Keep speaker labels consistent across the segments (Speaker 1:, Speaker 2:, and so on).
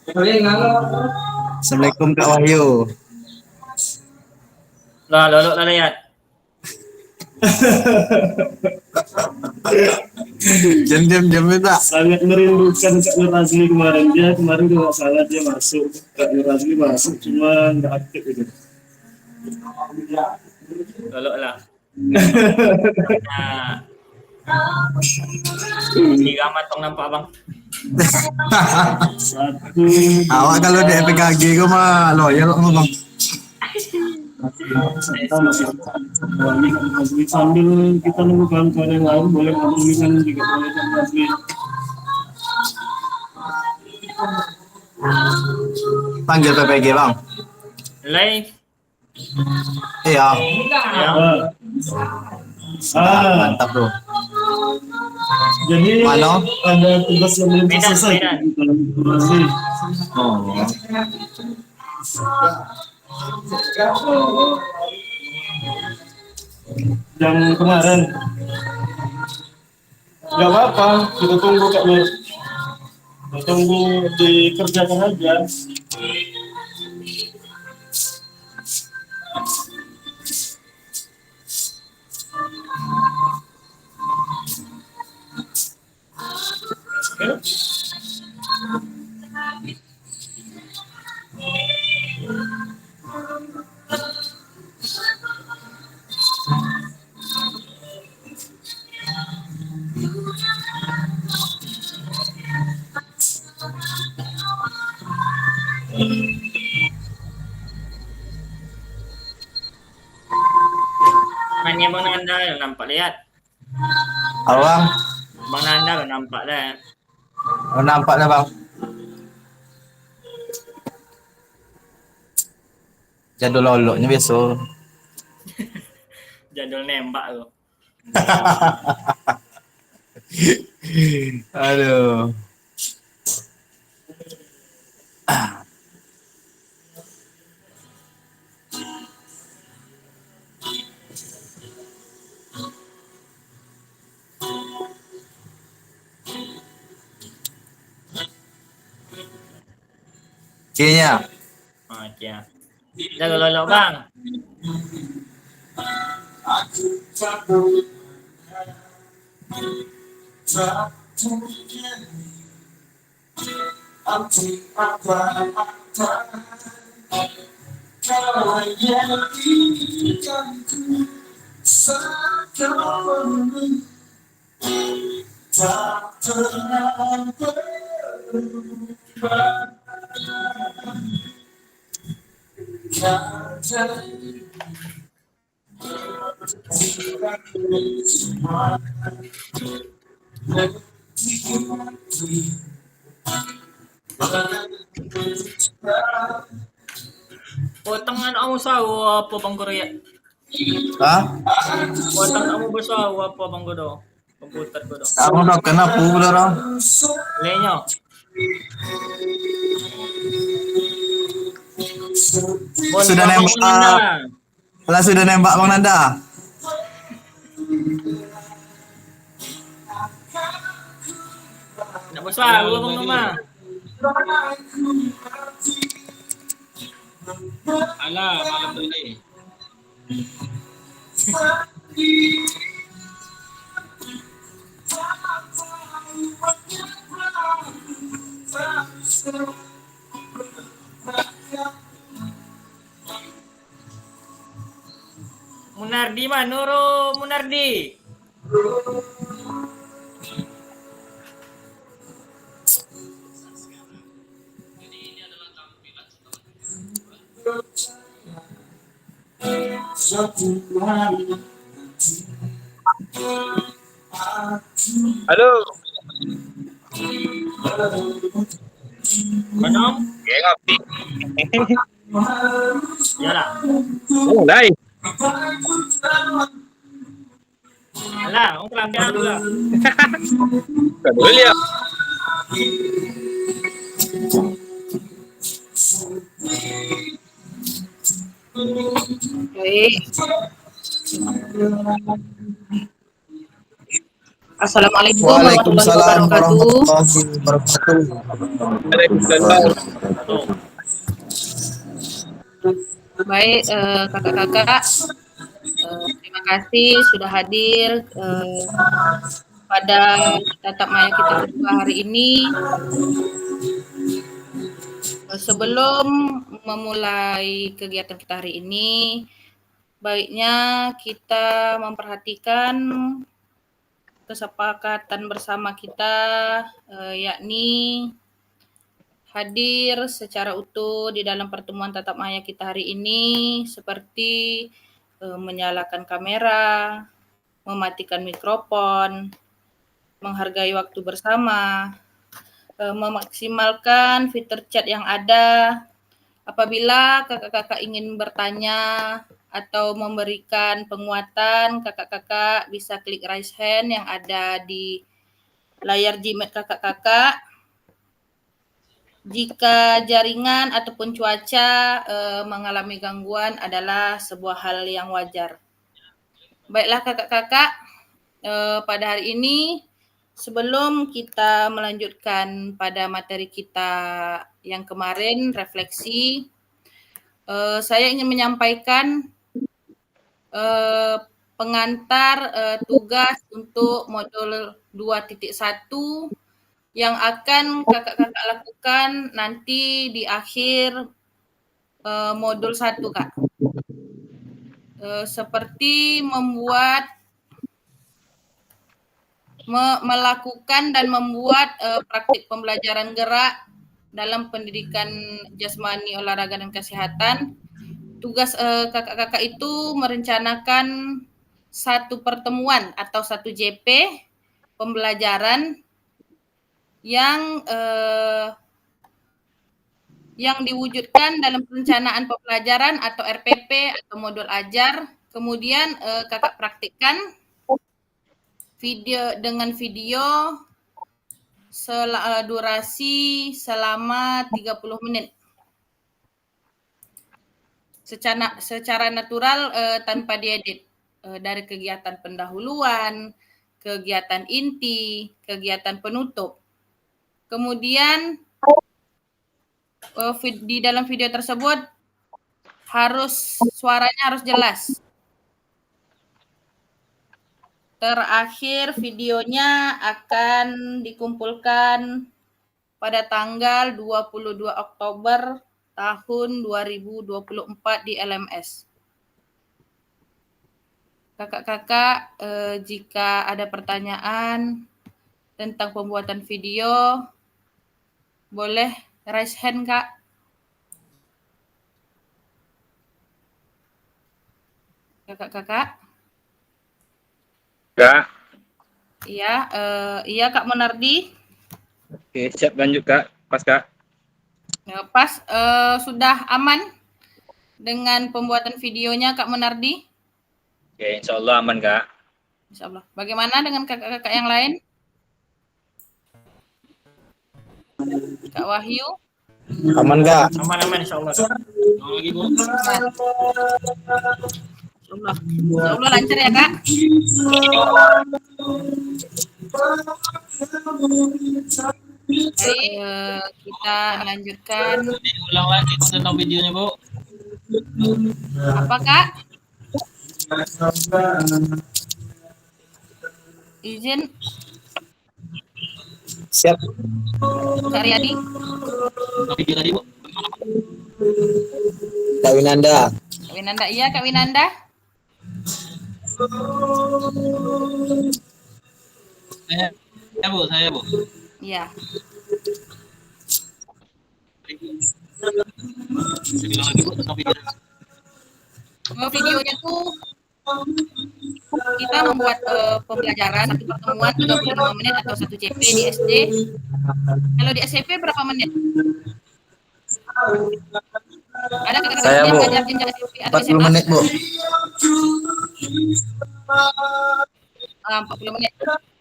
Speaker 1: Assalamualaikum Kak Wahyu.
Speaker 2: Lah, lolo lah lihat.
Speaker 1: Jam tak.
Speaker 3: Sangat merindukan Kak Nur Azli kemarin. Dia kemarin kalau nggak salah dia masuk. Kak Nur Azli masuk cuma nggak aktif itu.
Speaker 2: Lolo lah. Tiga matong nampak bang.
Speaker 3: Satu.
Speaker 1: Awak kalau di PKG kau mah loyal sama bang.
Speaker 3: Sambil kita nunggu kawan-kawan yang lain boleh ngobrolin juga boleh Kak Nur Azli.
Speaker 1: Panggil PPG bang.
Speaker 2: Live.
Speaker 1: Iya.
Speaker 2: Ya.
Speaker 1: Mantap bro.
Speaker 3: Jadi
Speaker 1: Mana?
Speaker 3: ada tugas yang belum
Speaker 2: Medan,
Speaker 3: selesai.
Speaker 2: Medan.
Speaker 1: Oh.
Speaker 3: Yang kemarin nggak apa-apa, kita tunggu Kak Nur. Kita tunggu dikerjakan aja.
Speaker 2: Mainnya Bang Nanda yang nampak lihat.
Speaker 1: Halo bang.
Speaker 2: Bang Nanda lo nampak dah.
Speaker 1: Oh, nampak dah bang. Jadul loloknya biasa.
Speaker 2: Jadul nembak lo.
Speaker 1: Aduh. Kayaknya.
Speaker 2: Okey. Jaga lolo bang. Potong kamu sawo apa bang Korea?
Speaker 1: Hah?
Speaker 2: Potong kamu bersawo apa bang Godo? Komputer Godo.
Speaker 1: Kamu udah kenapa udah orang?
Speaker 2: Lenyo.
Speaker 1: Sudah nembak. Lah sudah nembak Bang Nanda.
Speaker 2: Nak bersawo bang Noma.
Speaker 4: Alah, malam tadi.
Speaker 2: Munardi mana ro Munardi?
Speaker 4: Halo.
Speaker 2: Mana?
Speaker 4: Ya ngapi.
Speaker 2: Yalah.
Speaker 4: Mulai.
Speaker 2: Alah, orang kelambian pula.
Speaker 4: Kan boleh lihat.
Speaker 5: Assalamualaikum warahmatullahi
Speaker 1: Waalaikumsalam
Speaker 5: wabarakatuh.
Speaker 1: warahmatullahi wabarakatuh.
Speaker 4: Waalaikumsalam.
Speaker 2: Tuh.
Speaker 5: Baik, kakak-kakak, terima kasih sudah hadir pada tatap maya kita kedua hari ini. Sebelum memulai kegiatan kita hari ini, baiknya kita memperhatikan kesepakatan bersama kita, yakni hadir secara utuh di dalam pertemuan tatap maya kita hari ini, seperti menyalakan kamera, mematikan mikrofon, menghargai waktu bersama, memaksimalkan fitur chat yang ada. Apabila kakak-kakak ingin bertanya atau memberikan penguatan, kakak-kakak bisa klik raise hand yang ada di layar Gmail kakak-kakak. Jika jaringan ataupun cuaca mengalami gangguan adalah sebuah hal yang wajar. Baiklah kakak-kakak, pada hari ini sebelum kita melanjutkan pada materi kita yang kemarin, refleksi, saya ingin menyampaikan pengantar tugas untuk modul 2.1 yang akan kakak-kakak lakukan nanti di akhir modul 1, Kak. Seperti melakukan dan membuat praktik pembelajaran gerak dalam pendidikan jasmani, olahraga, dan kesehatan. Tugas kakak-kakak itu merencanakan satu pertemuan atau satu JP pembelajaran yang diwujudkan dalam perencanaan pembelajaran atau RPP atau modul ajar. Kemudian kakak praktikkan dengan video durasi selama 30 menit. Secara natural tanpa diedit, dari kegiatan pendahuluan, kegiatan inti, kegiatan penutup. Kemudian di dalam video tersebut suaranya harus jelas. Terakhir videonya akan dikumpulkan pada tanggal 22 Oktober tahun 2024 di LMS. Kakak-kakak, jika ada pertanyaan tentang pembuatan video, boleh raise hand, Kak. Kakak-kakak.
Speaker 4: Kak.
Speaker 5: Iya, Kak Monardi.
Speaker 4: Oke, siap lanjut Kak. Pas Kak.
Speaker 5: Pas, sudah aman dengan pembuatan videonya Kak Monardi?
Speaker 4: Oke, insya Allah aman Kak.
Speaker 5: Insya Allah. Bagaimana dengan kakak-kakak yang lain? Kak Wahyu?
Speaker 1: Aman Kak?
Speaker 2: Aman insya Allah. Lagi Bu.
Speaker 5: Insya Allah lancar ya Kak? Baik, kita lanjutkan.
Speaker 2: Ulang lagi tentang videonya Bu.
Speaker 5: Apa Kak? Izin.
Speaker 1: Siap.
Speaker 5: Kak Riyadi.
Speaker 2: Video tadi Bu.
Speaker 1: Kak Winanda.
Speaker 5: Kak Winanda, iya Kak Winanda.
Speaker 2: Saya Bu.
Speaker 5: Iya.
Speaker 2: Bilang lagi Bu tentang video.
Speaker 5: Videonya tuh kita membuat pembelajaran satu pertemuan 35 menit atau satu CP di SD. Kalau di SMP berapa menit? Ada kakak-kakak
Speaker 1: Saya,
Speaker 5: yang
Speaker 1: Bu.
Speaker 5: ngajar jenjang SMP atau
Speaker 1: 40
Speaker 5: SMA?
Speaker 1: menit Bu.
Speaker 5: 40 menit.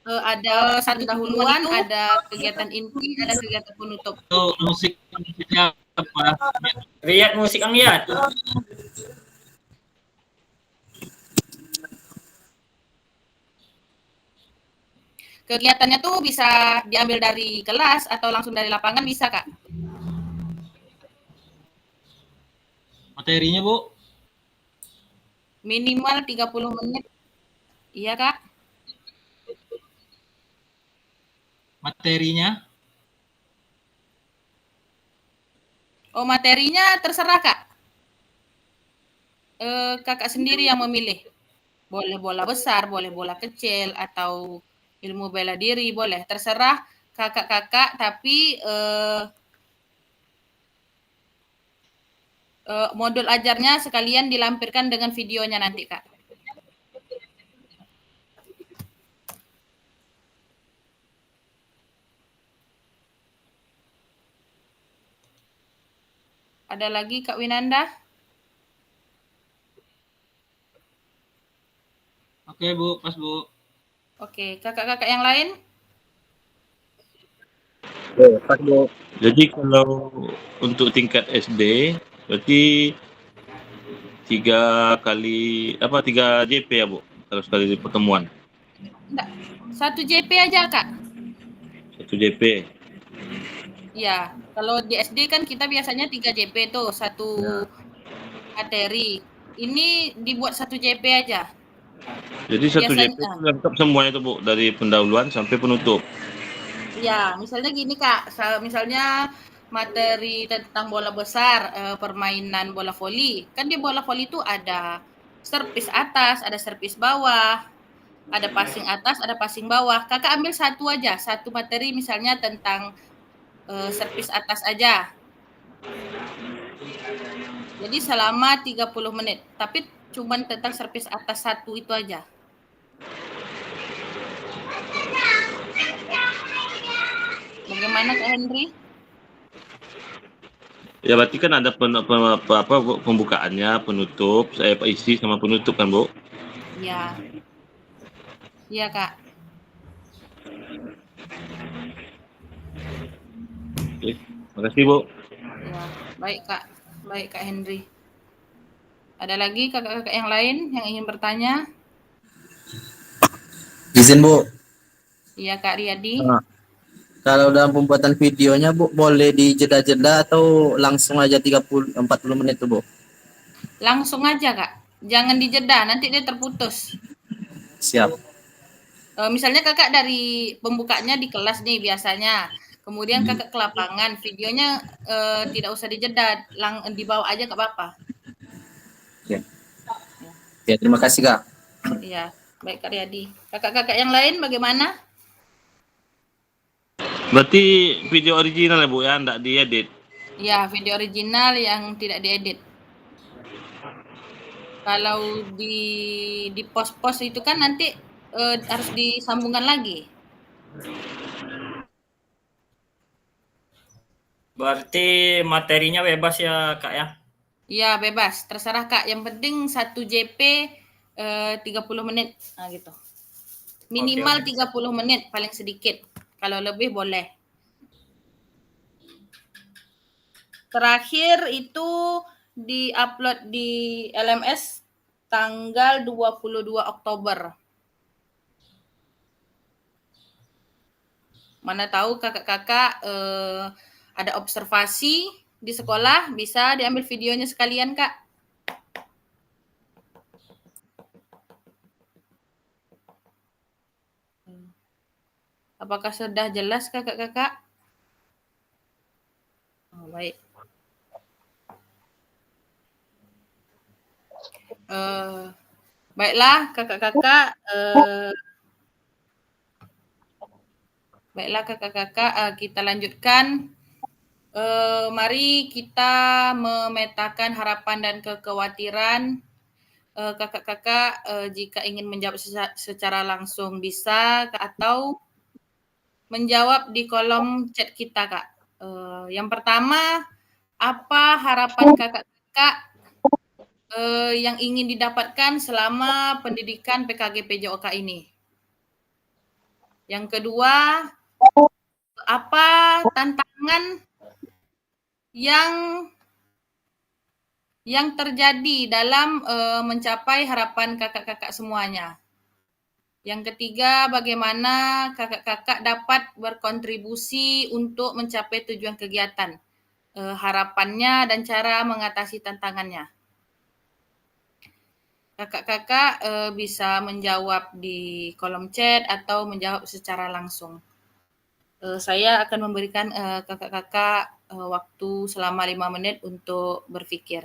Speaker 5: Ada satu dahuluan, ada kegiatan inti, ada kegiatan penutup.
Speaker 2: Tuh musiknya apa? Riat musik Kang Riat.
Speaker 5: Kegiatannya tuh bisa diambil dari kelas atau langsung dari lapangan bisa, Kak.
Speaker 2: Materinya, Bu?
Speaker 5: Minimal 30 menit. Iya, Kak.
Speaker 2: Materinya?
Speaker 5: Oh, materinya terserah, Kak. Kakak sendiri yang memilih. Boleh bola besar, boleh bola kecil, atau ilmu bela diri, boleh. Terserah kakak-kakak, tapi modul ajarnya sekalian dilampirkan dengan videonya nanti, Kak. Ada lagi Kak Winanda?
Speaker 2: Oke, Bu. Pas, Bu.
Speaker 5: Oke, kakak-kakak yang lain?
Speaker 4: Pas, Bu.
Speaker 6: Jadi kalau untuk tingkat SD berarti 3 JP ya Bu kalau sekali pertemuan
Speaker 5: Enggak, 1 JP aja, Kak.
Speaker 6: 1 JP.
Speaker 5: Ya, kalau di SD kan kita biasanya 3 JP tuh, satu materi. Ini dibuat 1 JP aja.
Speaker 6: Jadi 1 JP
Speaker 5: Biasanya,
Speaker 6: itu lengkap semuanya itu Bu dari pendahuluan sampai penutup.
Speaker 5: ya, misalnya gini, Kak. Misalnya materi tentang bola besar, permainan bola voli. Kan di bola voli itu ada servis atas, ada servis bawah, ada passing atas, ada passing bawah. Kakak ambil satu aja, satu materi misalnya tentang servis atas aja. Jadi selama 30 menit, tapi cuman tentang servis atas satu itu aja. Bagaimana Kak Henry?
Speaker 6: Ya berarti kan ada pembukaannya, penutup, isi sama penutup kan Bu?
Speaker 5: Iya. Iya, Kak.
Speaker 6: Oke, makasih Bu.
Speaker 5: Ya, baik Kak. Baik Kak Henry. Ada lagi kakak-kakak yang lain yang ingin bertanya?
Speaker 1: Izin Bu,
Speaker 5: Iya Kak Riyadi.
Speaker 1: kalau dalam pembuatan videonya Bu boleh dijeda-jeda atau langsung aja 30-40 menit tuh Bu?
Speaker 5: Langsung aja Kak. Jangan dijeda, nanti dia terputus.
Speaker 1: Siap.
Speaker 5: Misalnya kakak dari pembukanya di kelas nih biasanya. Kemudian kakak ke lapangan, videonya tidak usah dijeda, dibawa aja nggak apa-apa.
Speaker 1: Ya, terima kasih Kak.
Speaker 5: Iya, baik Kak Riyadi. Kakak-kakak yang lain bagaimana?
Speaker 6: Berarti video original ya Bu ya, enggak diedit.
Speaker 5: Ya, video original yang tidak diedit. Kalau di post-post itu kan nanti harus disambungkan lagi.
Speaker 2: Berarti materinya bebas ya, Kak ya?
Speaker 5: Ya, bebas. Terserah Kak. Yang penting 1 JP 30 menit. Nah, gitu. Minimal 30 menit paling sedikit. Kalau lebih boleh. Terakhir itu di-upload di LMS tanggal 22 Oktober. Mana tahu kakak-kakak ada observasi di sekolah, bisa diambil videonya sekalian, Kak. Apakah sudah jelas kakak-kakak? Oh, baik. Baiklah kakak-kakak. Baiklah kakak-kakak, kita lanjutkan. Mari kita memetakan harapan dan kekhawatiran kakak-kakak. Jika ingin menjawab secara langsung bisa, atau menjawab di kolom chat kita, Kak. Yang pertama, apa harapan kakak-kakak yang ingin didapatkan selama pendidikan PKG PJOK ini? Yang kedua, apa tantangan yang terjadi dalam mencapai harapan kakak-kakak semuanya? Yang ketiga, bagaimana kakak-kakak dapat berkontribusi untuk mencapai tujuan kegiatan, harapannya dan cara mengatasi tantangannya. Kakak-kakak bisa menjawab di kolom chat atau menjawab secara langsung. Saya akan memberikan kakak-kakak waktu selama 5 menit untuk berpikir.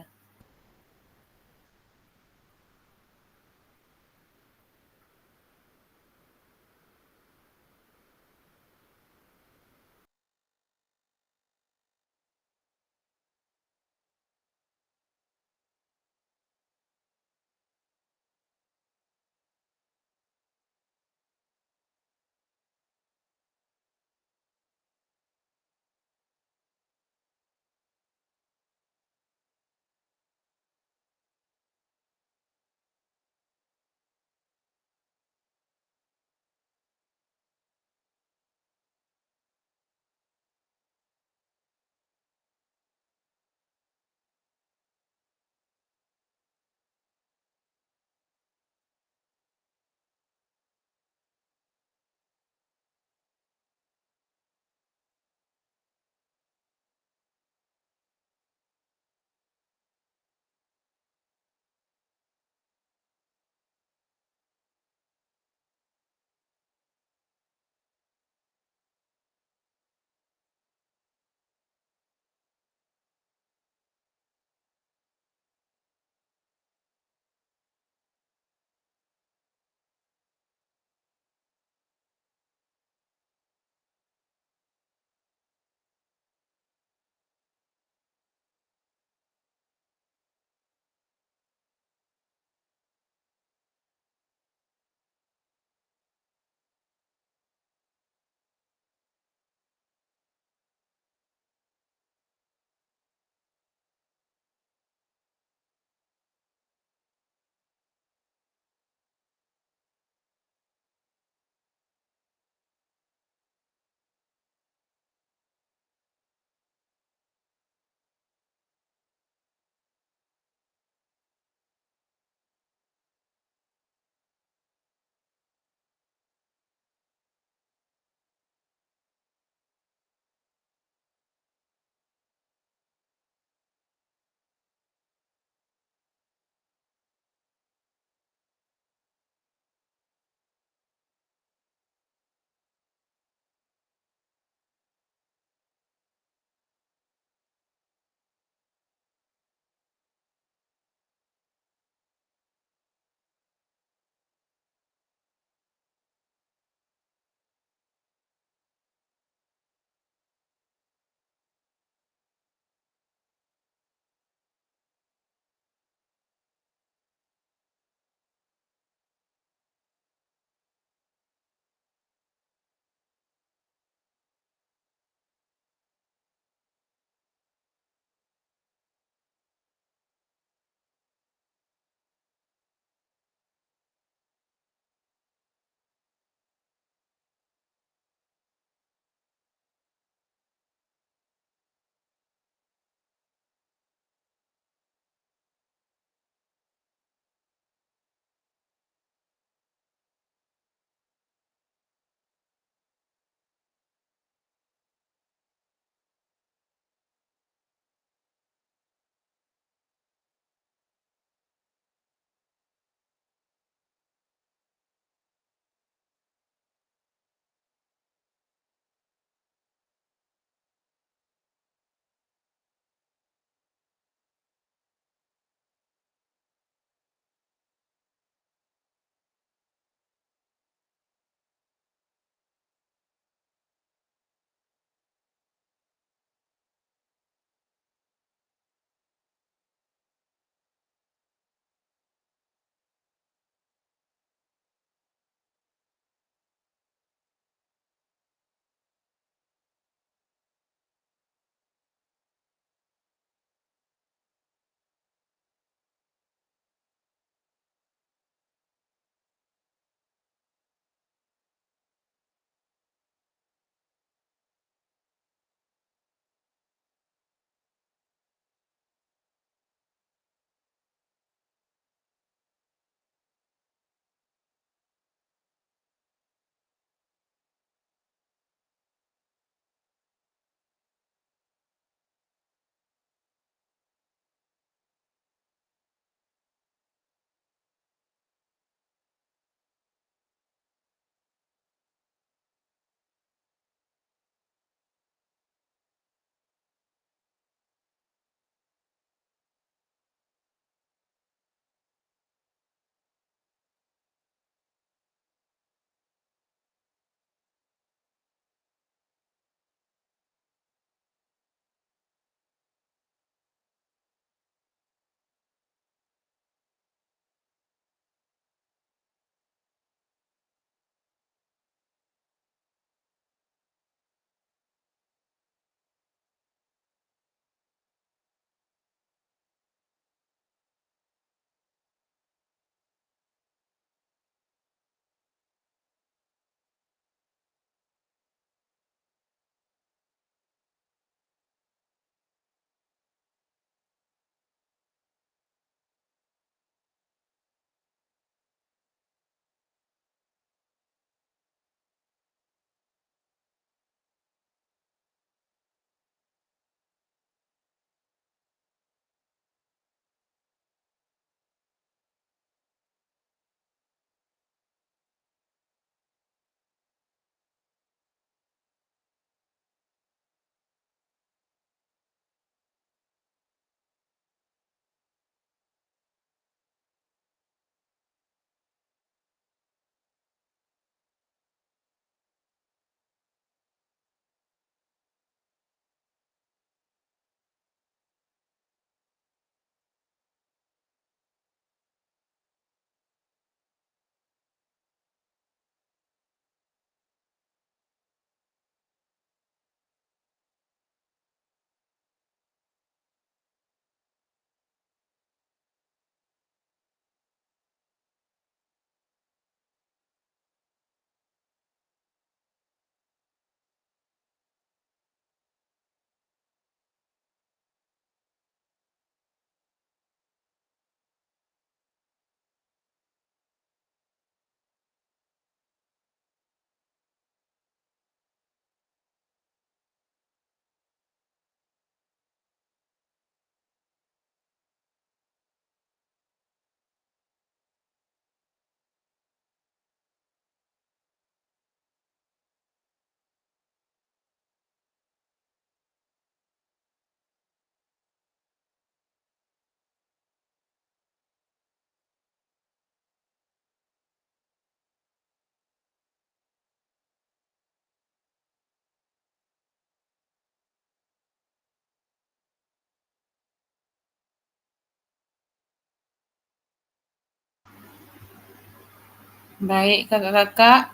Speaker 5: Baik kakak-kakak,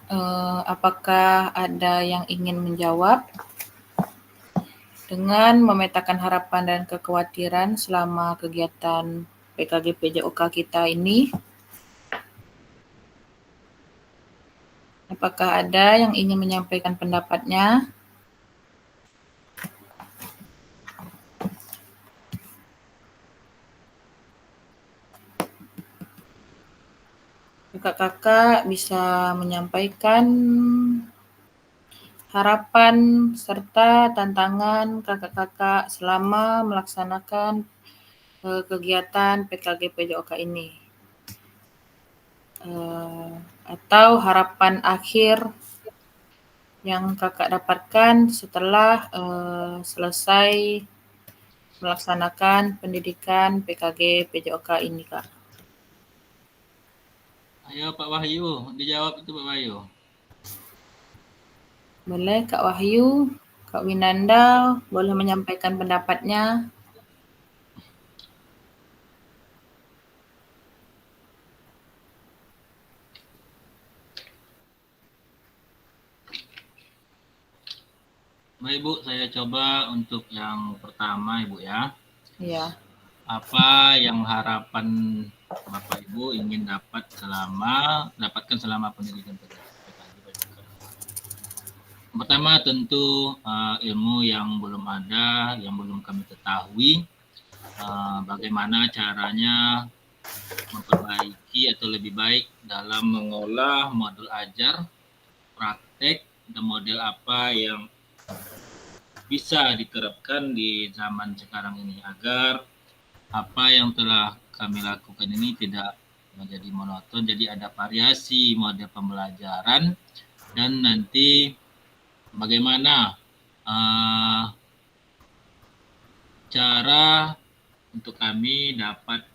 Speaker 5: apakah ada yang ingin menjawab dengan memetakan harapan dan kekhawatiran selama kegiatan PKG PJOK kita ini? Apakah ada yang ingin menyampaikan pendapatnya? Kakak-kakak bisa menyampaikan harapan serta tantangan kakak-kakak selama melaksanakan kegiatan PKG PJOK ini. Atau harapan akhir yang kakak dapatkan setelah selesai melaksanakan pendidikan PKG PJOK ini, Kak.
Speaker 7: Ayo Pak Wahyu, dijawab itu Pak Wahyu.
Speaker 5: Boleh Kak Wahyu, Kak Winanda boleh menyampaikan pendapatnya.
Speaker 7: Baik Bu, saya coba untuk yang pertama Ibu ya.
Speaker 5: Iya.
Speaker 7: Apa yang harapan Bapak Ibu ingin dapatkan selama pendidikan PKG? Pertama tentu ilmu yang belum ada, yang belum kami ketahui, bagaimana caranya memperbaiki atau lebih baik dalam mengolah modul ajar, praktek, dan model apa yang bisa diterapkan di zaman sekarang ini agar apa yang telah kami lakukan ini tidak menjadi monoton, jadi ada variasi model pembelajaran dan nanti bagaimana cara untuk kami dapat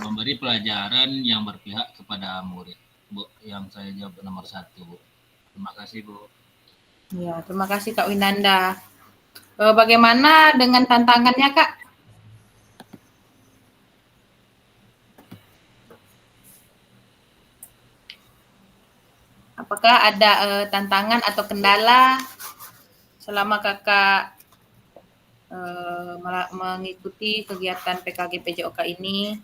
Speaker 7: memberi pelajaran yang berpihak kepada murid. Bu, yang saya jawab nomor 1, Bu. Terima kasih, Bu.
Speaker 5: Ya, terima kasih Kak Winanda. Bagaimana dengan tantangannya, Kak? Apakah ada tantangan atau kendala selama Kakak mengikuti kegiatan PKG PJOK ini?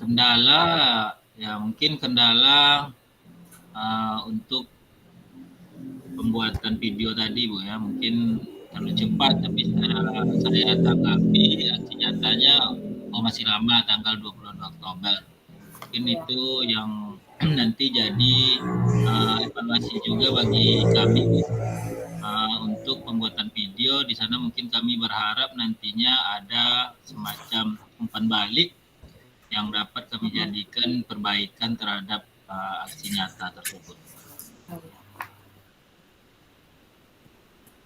Speaker 7: Kendala, ya mungkin kendala untuk pembuatan video tadi Bu ya, mungkin terlalu cepat, tapi saya tanggapi aksi nyatanya masih lama, tanggal 22 Oktober. Mungkin itu yang nanti jadi evaluasi juga bagi kami untuk pembuatan video. Di sana mungkin kami berharap nantinya ada semacam umpan balik yang dapat kami jadikan perbaikan terhadap aksi nyata tersebut.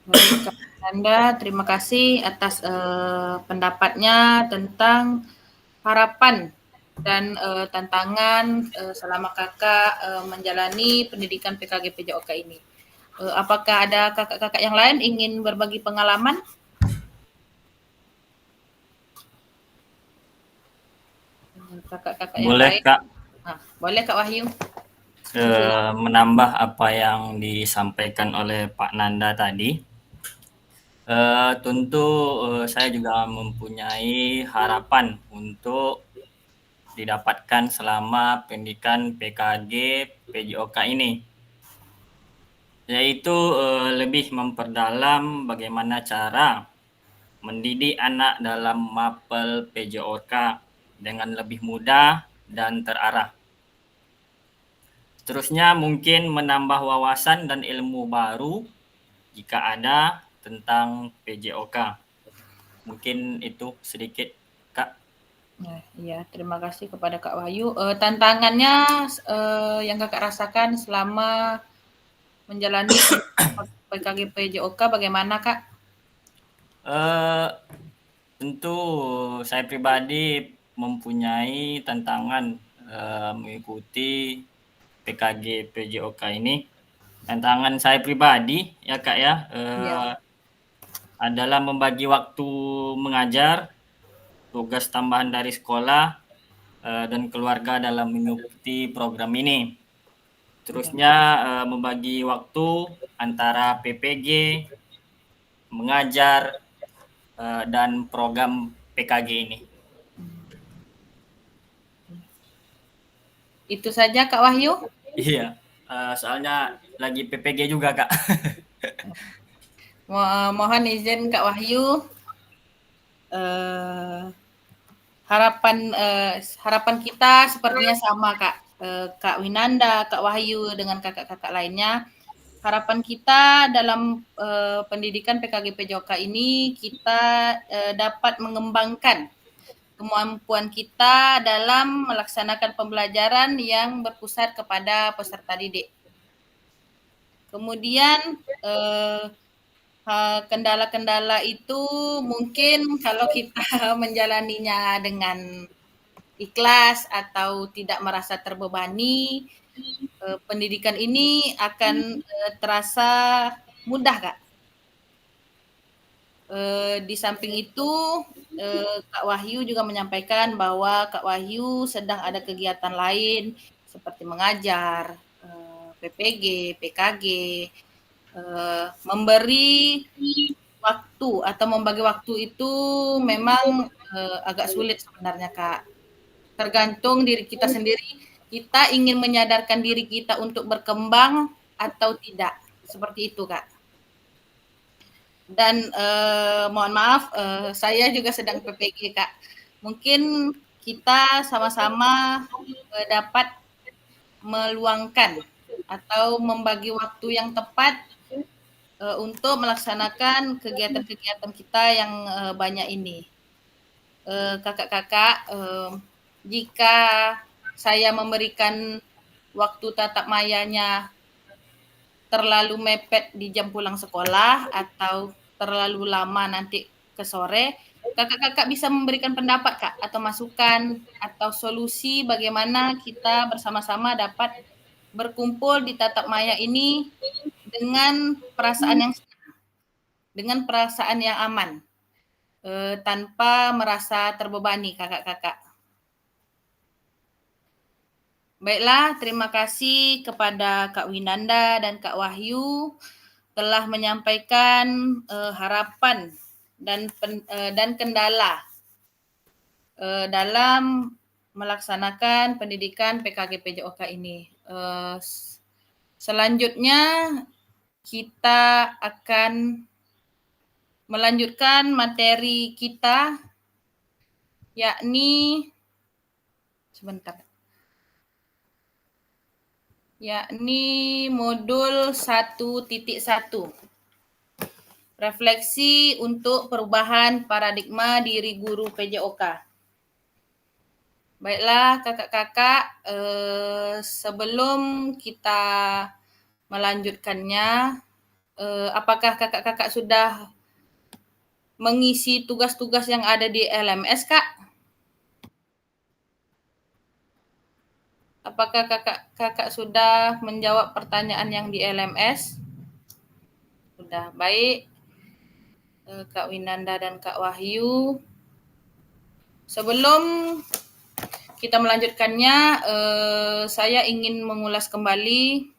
Speaker 5: Baik, Kak Anda, terima kasih atas pendapatnya tentang harapan dan tantangan selama kakak menjalani pendidikan PKG PJOK ini. Apakah ada kakak-kakak yang lain ingin berbagi pengalaman? Kakak-kakak yang
Speaker 8: Boleh
Speaker 5: lain?
Speaker 8: Kak,
Speaker 5: Boleh Kak Wahyu.
Speaker 8: menambah apa yang disampaikan oleh Pak Nanda tadi. Tentu saya juga mempunyai harapan untuk didapatkan selama pendidikan PKG PJOK ini, yaitu lebih memperdalam bagaimana cara mendidik anak dalam mapel PJOK dengan lebih mudah dan terarah. Seterusnya mungkin menambah wawasan dan ilmu baru jika ada tentang PJOK. Mungkin itu sedikit, Kak.
Speaker 5: Ya, terima kasih kepada Kak Wahyu. Tantangannya yang kakak rasakan selama menjalani PKG PJOK bagaimana, Kak?
Speaker 8: Tentu saya pribadi mempunyai tantangan mengikuti PKG PJOK ini. Tantangan saya pribadi ya Kak ya, adalah membagi waktu mengajar, tugas tambahan dari sekolah, dan keluarga dalam mengikuti program ini. Terusnya membagi waktu antara PPG, mengajar, dan program PKG ini.
Speaker 5: Itu saja Kak Wahyu.
Speaker 8: Iya, soalnya lagi PPG juga Kak.
Speaker 5: Mohon izin Kak Wahyu. Harapan kita sepertinya sama Kak. Kak Winanda, Kak Wahyu dengan kakak-kakak lainnya. Harapan kita dalam pendidikan PKG PJOK ini kita dapat mengembangkan kemampuan kita dalam melaksanakan pembelajaran yang berpusat kepada peserta didik. Kemudian kendala-kendala itu mungkin kalau kita menjalaninya dengan ikhlas atau tidak merasa terbebani, pendidikan ini akan terasa mudah Kak. Di samping itu Kak Wahyu juga menyampaikan bahwa Kak Wahyu sedang ada kegiatan lain seperti mengajar, PPG, PKG, memberi waktu atau membagi waktu itu memang agak sulit sebenarnya Kak. Tergantung diri kita sendiri, kita ingin menyadarkan diri kita untuk berkembang atau tidak. Seperti itu Kak. Dan mohon maaf, saya juga sedang PPG Kak. Mungkin kita sama-sama dapat meluangkan atau membagi waktu yang tepat untuk melaksanakan kegiatan-kegiatan kita yang banyak ini. Kakak-kakak, jika saya memberikan waktu tatap mayanya terlalu mepet di jam pulang sekolah atau terlalu lama nanti ke sore, kakak-kakak bisa memberikan pendapat Kak atau masukan atau solusi bagaimana kita bersama-sama dapat berkumpul di tatap maya ini dengan perasaan yang senang, dengan perasaan yang aman, tanpa merasa terbebani kakak-kakak. Baiklah, terima kasih kepada Kak Winanda dan Kak Wahyu telah menyampaikan harapan dan kendala dalam melaksanakan pendidikan PKG PJOK ini. Selanjutnya kita akan melanjutkan materi kita, yakni modul 1.1. Refleksi untuk perubahan paradigma diri guru PJOK. Baiklah kakak-kakak, sebelum kita melanjutkannya, apakah kakak-kakak sudah mengisi tugas-tugas yang ada di LMS, Kak? Apakah kakak-kakak sudah menjawab pertanyaan yang di LMS? Sudah, baik. Kak Winanda dan Kak Wahyu. Sebelum kita melanjutkannya, saya ingin mengulas kembali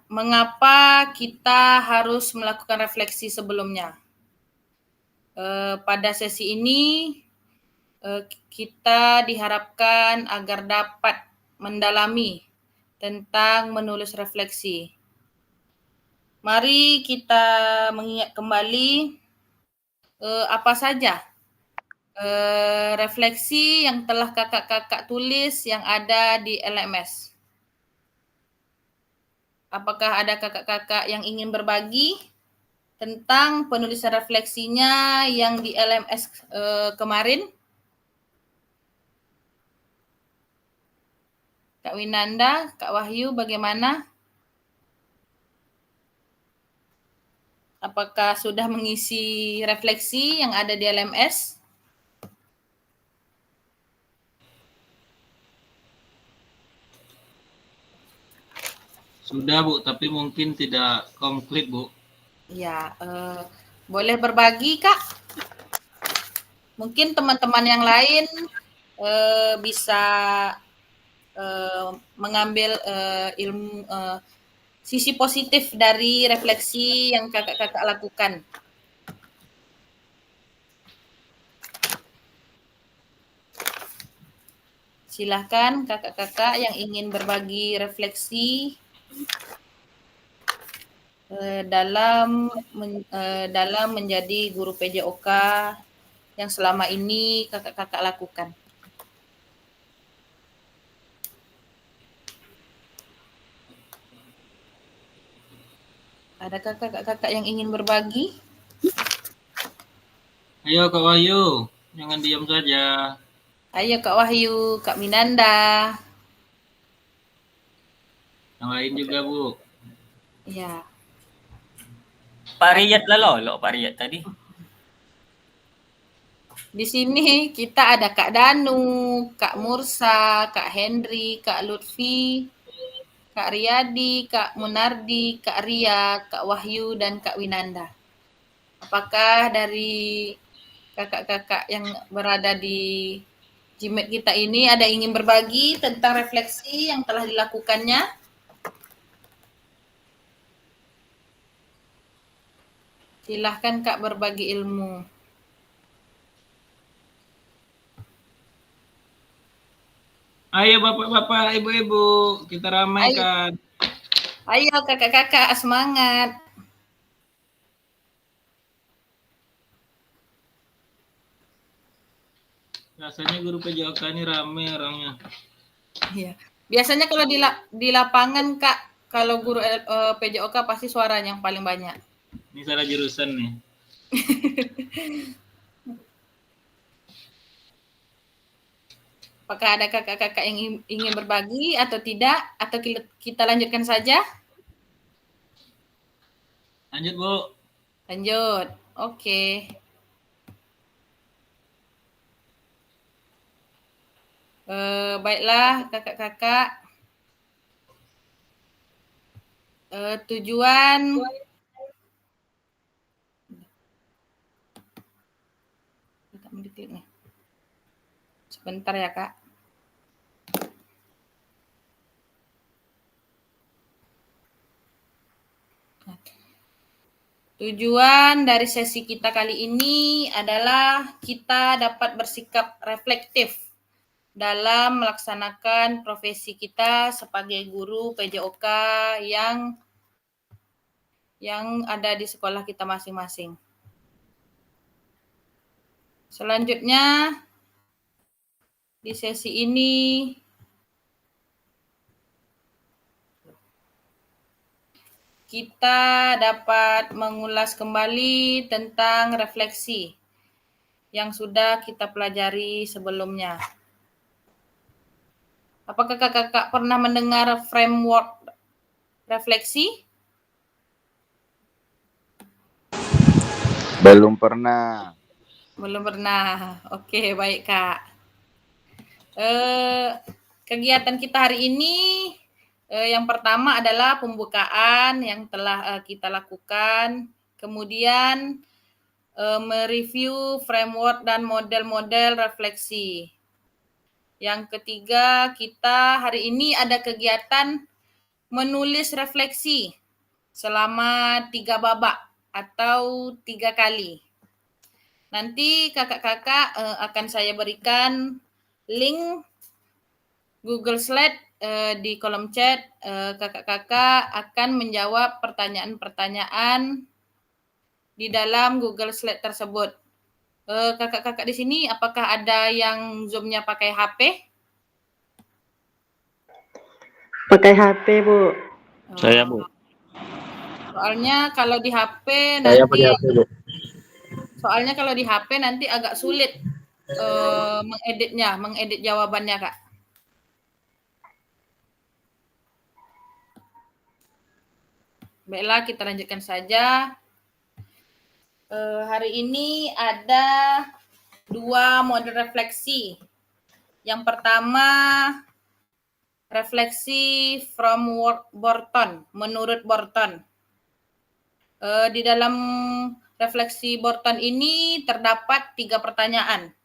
Speaker 5: mengapa kita harus melakukan refleksi sebelumnya. Pada sesi ini, kita diharapkan agar dapat mendalami tentang menulis refleksi. Mari kita mengingat kembali apa saja refleksi yang telah kakak-kakak tulis yang ada di LMS. Apakah ada kakak-kakak yang ingin berbagi tentang penulisan refleksinya yang di LMS kemarin? Kak Winanda, Kak Wahyu, bagaimana? Apakah sudah mengisi refleksi yang ada di LMS?
Speaker 7: Sudah Bu, tapi mungkin tidak komplit Bu.
Speaker 5: Ya, boleh berbagi Kak? Mungkin teman-teman yang lain bisa mengambil ilmu sisi positif dari refleksi yang kakak-kakak lakukan. Silahkan kakak-kakak yang ingin berbagi refleksi dalam menjadi guru PJOK yang selama ini kakak-kakak lakukan. Adakah kakak-kakak yang ingin berbagi?
Speaker 7: Ayo Kak Wahyu, jangan diam saja.
Speaker 5: Ayo Kak Wahyu, Kak Minanda.
Speaker 7: Yang lain juga Bu.
Speaker 5: Ya.
Speaker 8: Pak Riyad lah lo Pak Riyad tadi.
Speaker 5: Di sini kita ada Kak Danu, Kak Mursa, Kak Henry, Kak Lutfi, Kak Riyadi, Kak Munardi, Kak Ria, Kak Wahyu, dan Kak Winanda. Apakah dari kakak-kakak yang berada di Gmeet kita ini ada ingin berbagi tentang refleksi yang telah dilakukannya? Silahkan Kak berbagi ilmu.
Speaker 7: Ayo Bapak-bapak, Ibu-ibu, kita ramaikan.
Speaker 5: Ayo kakak-kakak, semangat.
Speaker 7: Rasanya guru PJOK ini rame orangnya.
Speaker 5: Iya. Biasanya kalau di lapangan Kak, kalau guru PJOK pasti suaranya yang paling banyak.
Speaker 7: Ini salah jurusan nih.
Speaker 5: Apakah ada kakak-kakak yang ingin berbagi atau tidak? Atau kita lanjutkan saja?
Speaker 7: Lanjut Bu.
Speaker 5: Lanjut. Oke. Baiklah kakak-kakak. Tujuan sebentar ya Kak. Tujuan dari sesi kita kali ini adalah kita dapat bersikap reflektif dalam melaksanakan profesi kita sebagai guru PJOK yang ada di sekolah kita masing-masing. Selanjutnya, di sesi ini kita dapat mengulas kembali tentang refleksi yang sudah kita pelajari sebelumnya. Apakah kakak pernah mendengar framework refleksi?
Speaker 9: Belum pernah.
Speaker 5: Belum pernah. Oke, baik Kak. Kegiatan kita hari ini yang pertama adalah pembukaan yang telah kita lakukan. Kemudian mereview framework dan model-model refleksi. Yang ketiga, kita hari ini ada kegiatan menulis refleksi selama 3 babak atau 3 kali. Nanti kakak-kakak akan saya berikan link Google Slide di kolom chat. Kakak-kakak akan menjawab pertanyaan-pertanyaan di dalam Google Slide tersebut. Kakak-kakak di sini apakah ada yang Zoom-nya pakai HP?
Speaker 10: Pakai HP, Bu.
Speaker 6: Saya, Bu.
Speaker 5: Soalnya kalau di HP
Speaker 1: Saya
Speaker 5: nanti
Speaker 1: pakai HP, Bu.
Speaker 5: soalnya kalau di HP nanti agak sulit mengedit jawabannya, Kak. Baiklah, kita lanjutkan saja. Hari ini ada 2 model refleksi. Yang pertama, refleksi from Borton, menurut Borton. Di dalam refleksi Borton ini terdapat 3 pertanyaan.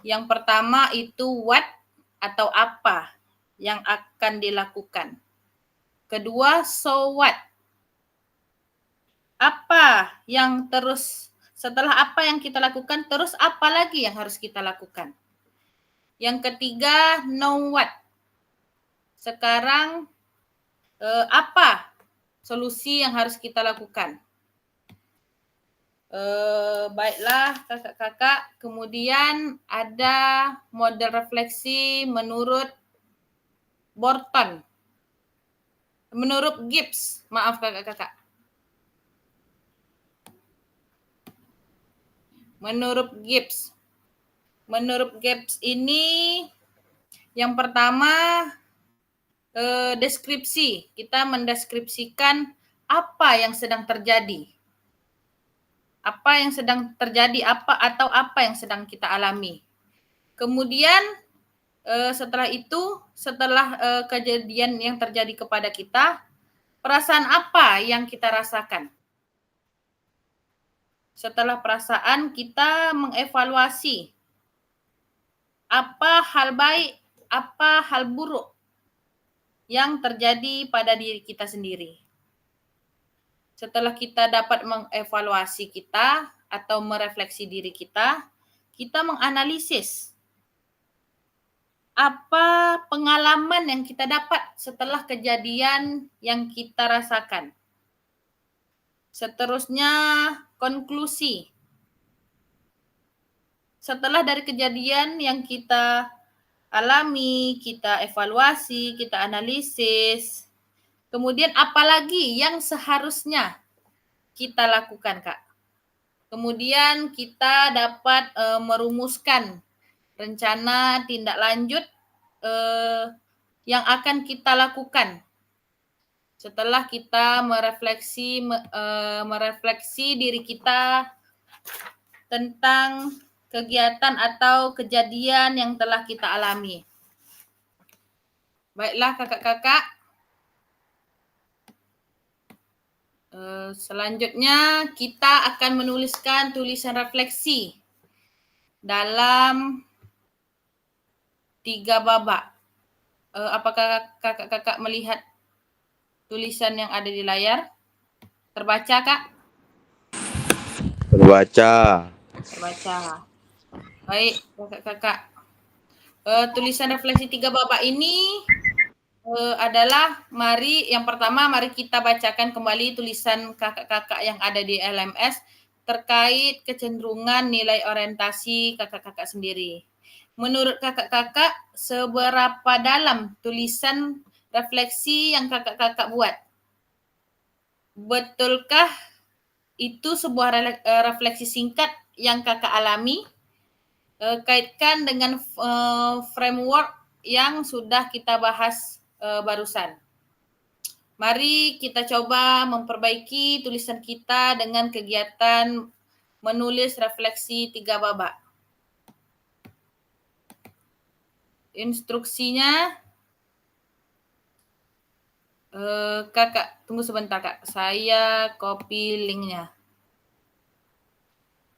Speaker 5: Yang pertama itu what atau apa yang akan dilakukan. Kedua, so what. Apa yang terus, setelah apa yang kita lakukan, terus apa lagi yang harus kita lakukan. Yang ketiga, know what. Sekarang apa solusi yang harus kita lakukan. Baiklah kakak-kakak, kemudian ada model refleksi menurut Borton. Menurut Gibbs, maaf kakak-kakak. Menurut Gibbs ini yang pertama deskripsi. Kita mendeskripsikan apa yang sedang terjadi. Apa yang sedang terjadi, apa yang sedang kita alami. Kemudian setelah itu, setelah kejadian yang terjadi kepada kita, perasaan apa yang kita rasakan? Setelah perasaan, kita mengevaluasi apa hal baik, apa hal buruk yang terjadi pada diri kita sendiri. Setelah kita dapat mengevaluasi kita atau merefleksi diri kita menganalisis apa pengalaman yang kita dapat setelah kejadian yang kita rasakan. Seterusnya, konklusi. Setelah dari kejadian yang kita alami, kita evaluasi, kita analisis, kemudian apalagi yang seharusnya kita lakukan, Kak. Kemudian kita dapat merumuskan rencana tindak lanjut yang akan kita lakukan setelah kita merefleksi diri kita tentang kegiatan atau kejadian yang telah kita alami. Baiklah kakak-kakak, selanjutnya kita akan menuliskan tulisan refleksi dalam 3 babak. Apakah kakak-kakak melihat tulisan yang ada di layar? Terbaca, Kak?
Speaker 9: Terbaca.
Speaker 5: Baik, kakak-kakak. Tulisan refleksi 3 babak ini adalah yang pertama mari kita bacakan kembali tulisan kakak-kakak yang ada di LMS terkait kecenderungan nilai orientasi kakak-kakak sendiri. Menurut kakak-kakak, seberapa dalam tulisan refleksi yang kakak-kakak buat? Betulkah itu sebuah refleksi singkat yang kakak alami? Kaitkan dengan framework yang sudah kita bahas barusan. Mari kita coba memperbaiki tulisan kita dengan kegiatan menulis refleksi 3 babak. Instruksinya, kakak tunggu sebentar kak, saya copy linknya.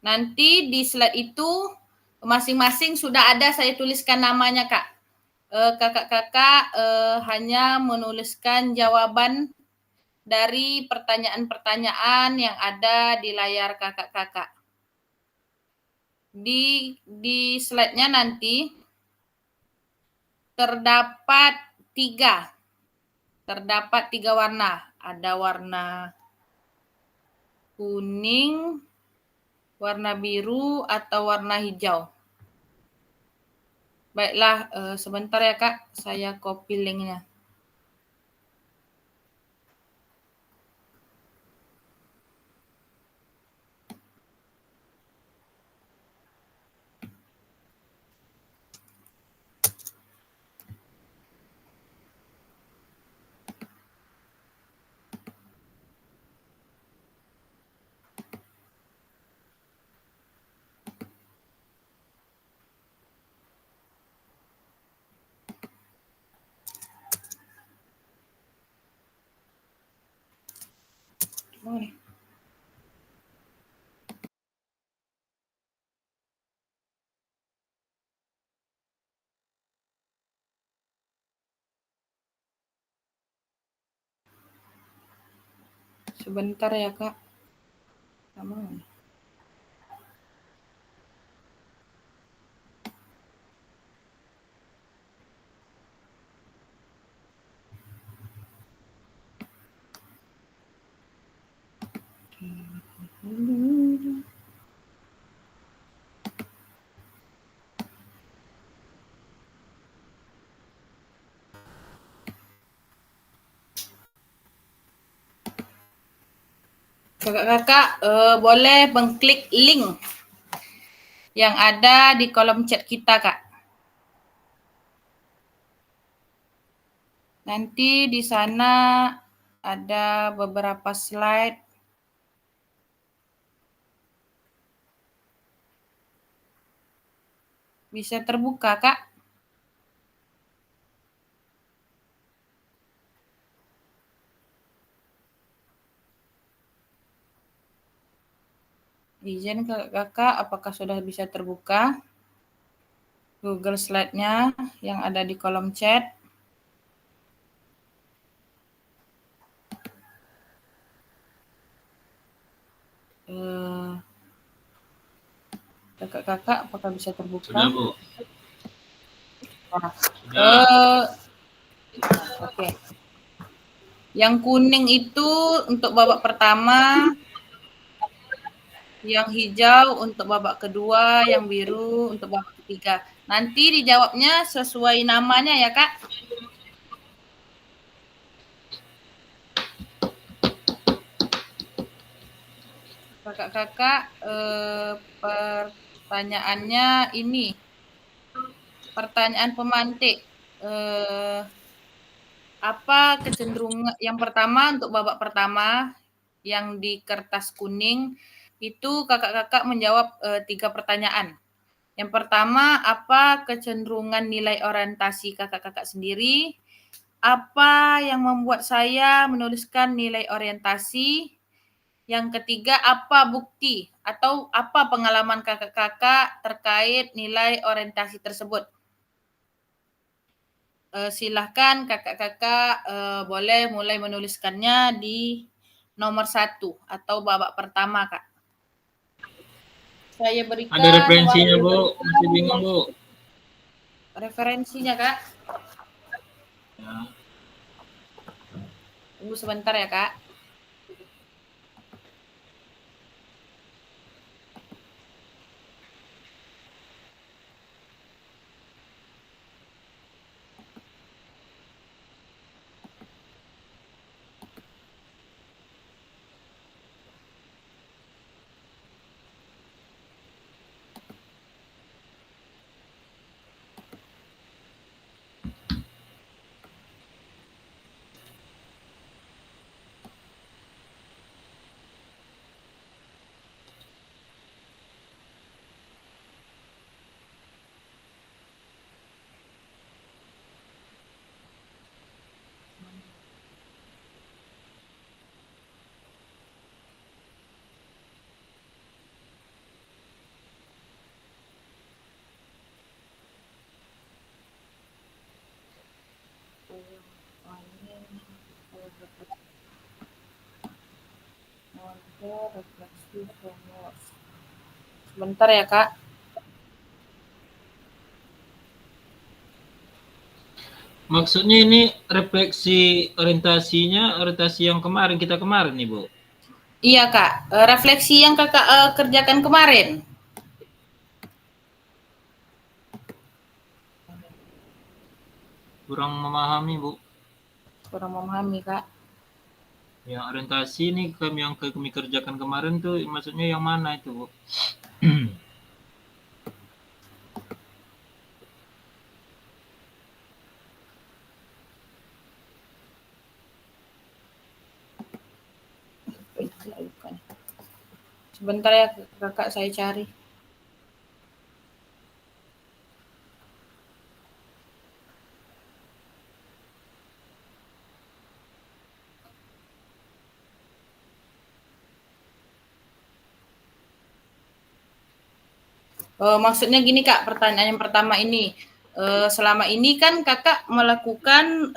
Speaker 5: Nanti di slide itu masing-masing sudah ada saya tuliskan namanya kak. Kakak-kakak hanya menuliskan jawaban dari pertanyaan-pertanyaan yang ada di layar kakak-kakak. Di slide-nya nanti terdapat 3 warna. Ada warna kuning, warna biru, atau warna hijau. Baiklah, sebentar ya Kak, saya copy linknya. Oh, nih. Sebentar ya Kak. Sama. Kakak-kakak boleh mengklik link yang ada di kolom chat kita, Kak. Nanti di sana ada beberapa slide. Bisa terbuka, Kak? Izin kakak-kakak, apakah sudah bisa terbuka Google Slide-nya yang ada di kolom chat? Kakak-kakak, apakah bisa terbuka?
Speaker 7: Sudah, Bu.
Speaker 5: Nah,
Speaker 7: Sudah.
Speaker 5: Oke. Yang kuning itu untuk babak pertama, yang hijau untuk babak kedua, yang biru untuk babak ketiga. Nanti dijawabnya sesuai namanya ya, Kak. Kakak-kakak, pertanyaannya ini. Pertanyaan pemantik. Apa kecenderungan yang pertama untuk babak pertama yang di kertas kuning itu kakak-kakak menjawab 3 pertanyaan. Yang pertama, apa kecenderungan nilai orientasi kakak-kakak sendiri? Apa yang membuat saya menuliskan nilai orientasi? Yang ketiga, apa bukti atau apa pengalaman kakak-kakak terkait nilai orientasi tersebut? Silahkan kakak-kakak boleh mulai menuliskannya di nomor 1 atau babak pertama, Kak. Saya berikan
Speaker 7: Ada referensinya, Bu. Masih bingung, Bu.
Speaker 5: referensinya, Kak.
Speaker 7: Ya.
Speaker 5: Tunggu sebentar ya, Kak. Sebentar ya, Kak.
Speaker 7: Maksudnya ini refleksi orientasinya, orientasi yang kemarin kita kemarin nih, Bu.
Speaker 5: Iya, Kak. Refleksi yang kakak kerjakan kemarin.
Speaker 7: Kurang memahami, Bu.
Speaker 5: Kurang memahami, Kak.
Speaker 7: Yang orientasi ini yang kami kerjakan kemarin tuh maksudnya yang mana itu, Bu?
Speaker 5: Sebentar ya, kakak, saya cari. Maksudnya gini, Kak, pertanyaan yang pertama ini. Selama ini kan kakak melakukan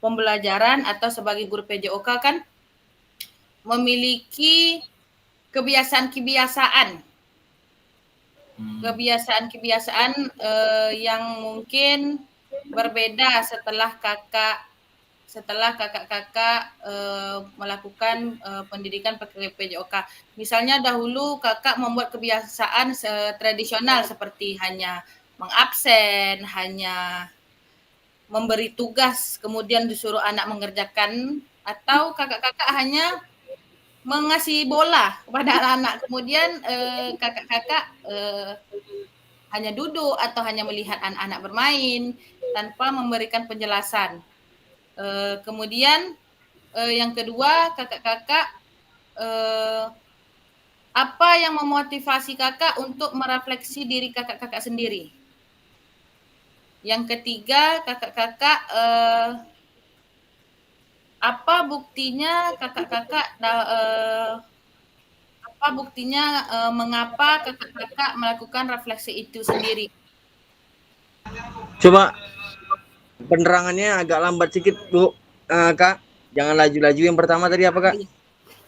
Speaker 5: pembelajaran atau sebagai guru PJOK kan memiliki kebiasaan-kebiasaan yang mungkin berbeda setelah kakak-kakak melakukan pendidikan pakai PJOK. Misalnya dahulu kakak membuat kebiasaan tradisional seperti hanya mengabsen, hanya memberi tugas kemudian disuruh anak mengerjakan, atau kakak-kakak hanya mengasih bola kepada anak-anak, kemudian kakak-kakak hanya duduk atau hanya melihat anak-anak bermain tanpa memberikan penjelasan. Kemudian yang kedua, kakak-kakak apa yang memotivasi kakak untuk merefleksi diri kakak-kakak sendiri? Yang ketiga, kakak-kakak apa buktinya mengapa kakak-kakak melakukan refleksi itu sendiri?
Speaker 9: Coba penerangannya agak lambat sedikit, Bu. Kak, jangan laju-laju. Yang pertama tadi apa, Kak?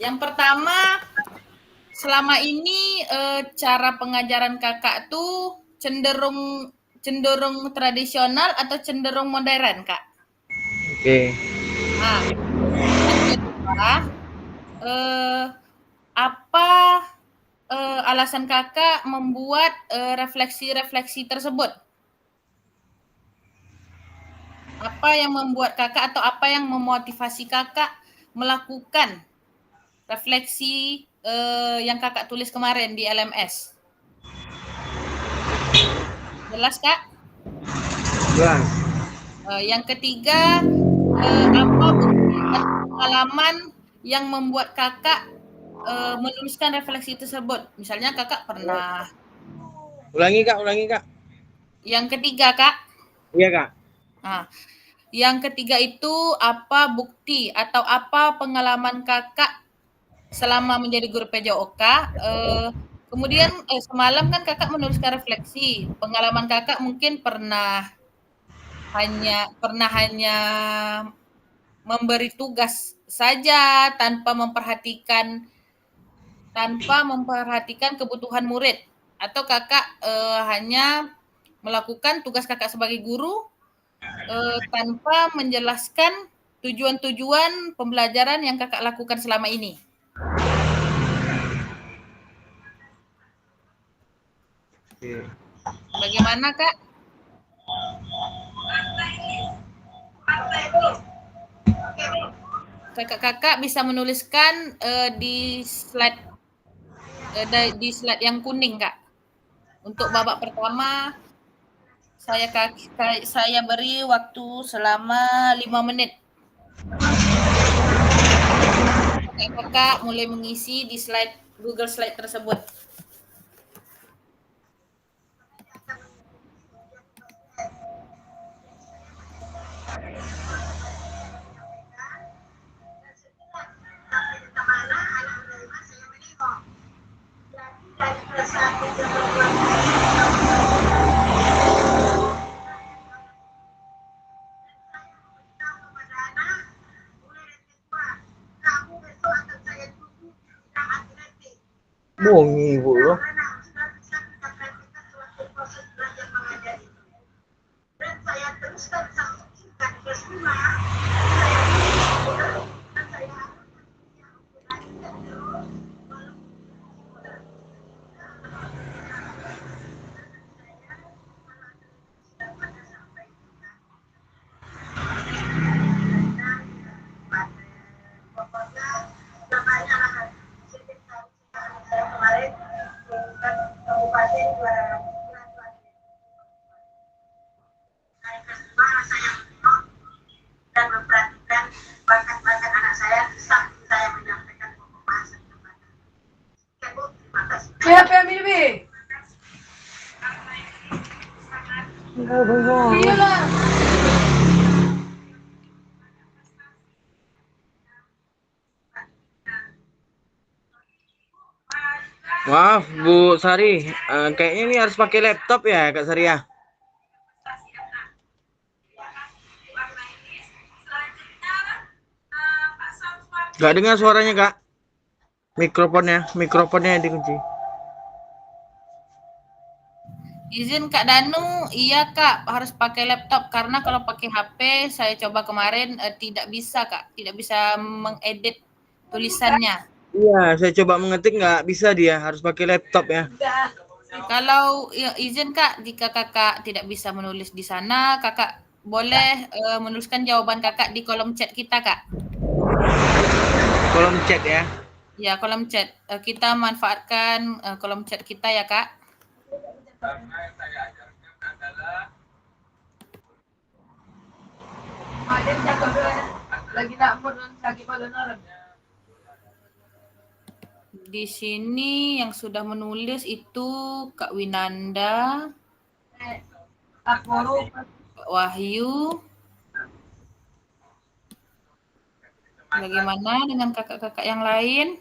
Speaker 5: Yang pertama, selama ini cara pengajaran kakak tuh cenderung tradisional atau cenderung modern, Kak?
Speaker 9: Oke.
Speaker 5: Nah, yang kedua, apa alasan kakak membuat refleksi-refleksi tersebut? Apa yang membuat kakak atau apa yang memotivasi kakak melakukan refleksi yang kakak tulis kemarin di LMS? Jelas, Kak?
Speaker 9: Jelas.
Speaker 5: Yang ketiga, apa bukti atau pengalaman yang membuat kakak menuliskan refleksi tersebut? Misalnya kakak pernah...
Speaker 9: Ulangi, Kak.
Speaker 5: Yang ketiga, Kak?
Speaker 9: Iya, Kak.
Speaker 5: Nah, yang ketiga itu apa bukti atau apa pengalaman kakak selama menjadi guru PJOK? Kemudian semalam kan kakak menuliskan refleksi. Pengalaman kakak mungkin pernah hanya memberi tugas saja tanpa memperhatikan kebutuhan murid, atau kakak hanya melakukan tugas kakak sebagai guru tanpa menjelaskan tujuan-tujuan pembelajaran yang kakak lakukan selama ini. Bagaimana, Kak? Kakak-kakak bisa menuliskan di slide yang kuning, Kak. Untuk babak pertama saya beri waktu selama 5 menit. Kakak mulai mengisi di slide Google Slide tersebut.
Speaker 9: Bunyi pula. Maaf Bu Sari, kayaknya ini harus pakai laptop ya Kak Sari ya? Gak dengar suaranya Kak? Mikrofonnya dikunci.
Speaker 5: Izin Kak Danu, iya Kak, harus pakai laptop karena kalau pakai HP saya coba kemarin tidak bisa Kak, tidak bisa mengedit tulisannya.
Speaker 9: Iya, saya coba mengetik nggak bisa dia, harus pakai laptop ya.
Speaker 5: Kalau izin Kak, jika Kakak tidak bisa menulis di sana, Kakak boleh menuliskan jawaban Kakak di kolom chat kita Kak.
Speaker 9: Kolom chat ya.
Speaker 5: Ya, kolom chat. Kita manfaatkan kolom chat kita ya Kak. Di sini yang sudah menulis itu Kak Winanda, Kak Wahyu. Bagaimana dengan kakak-kakak yang lain?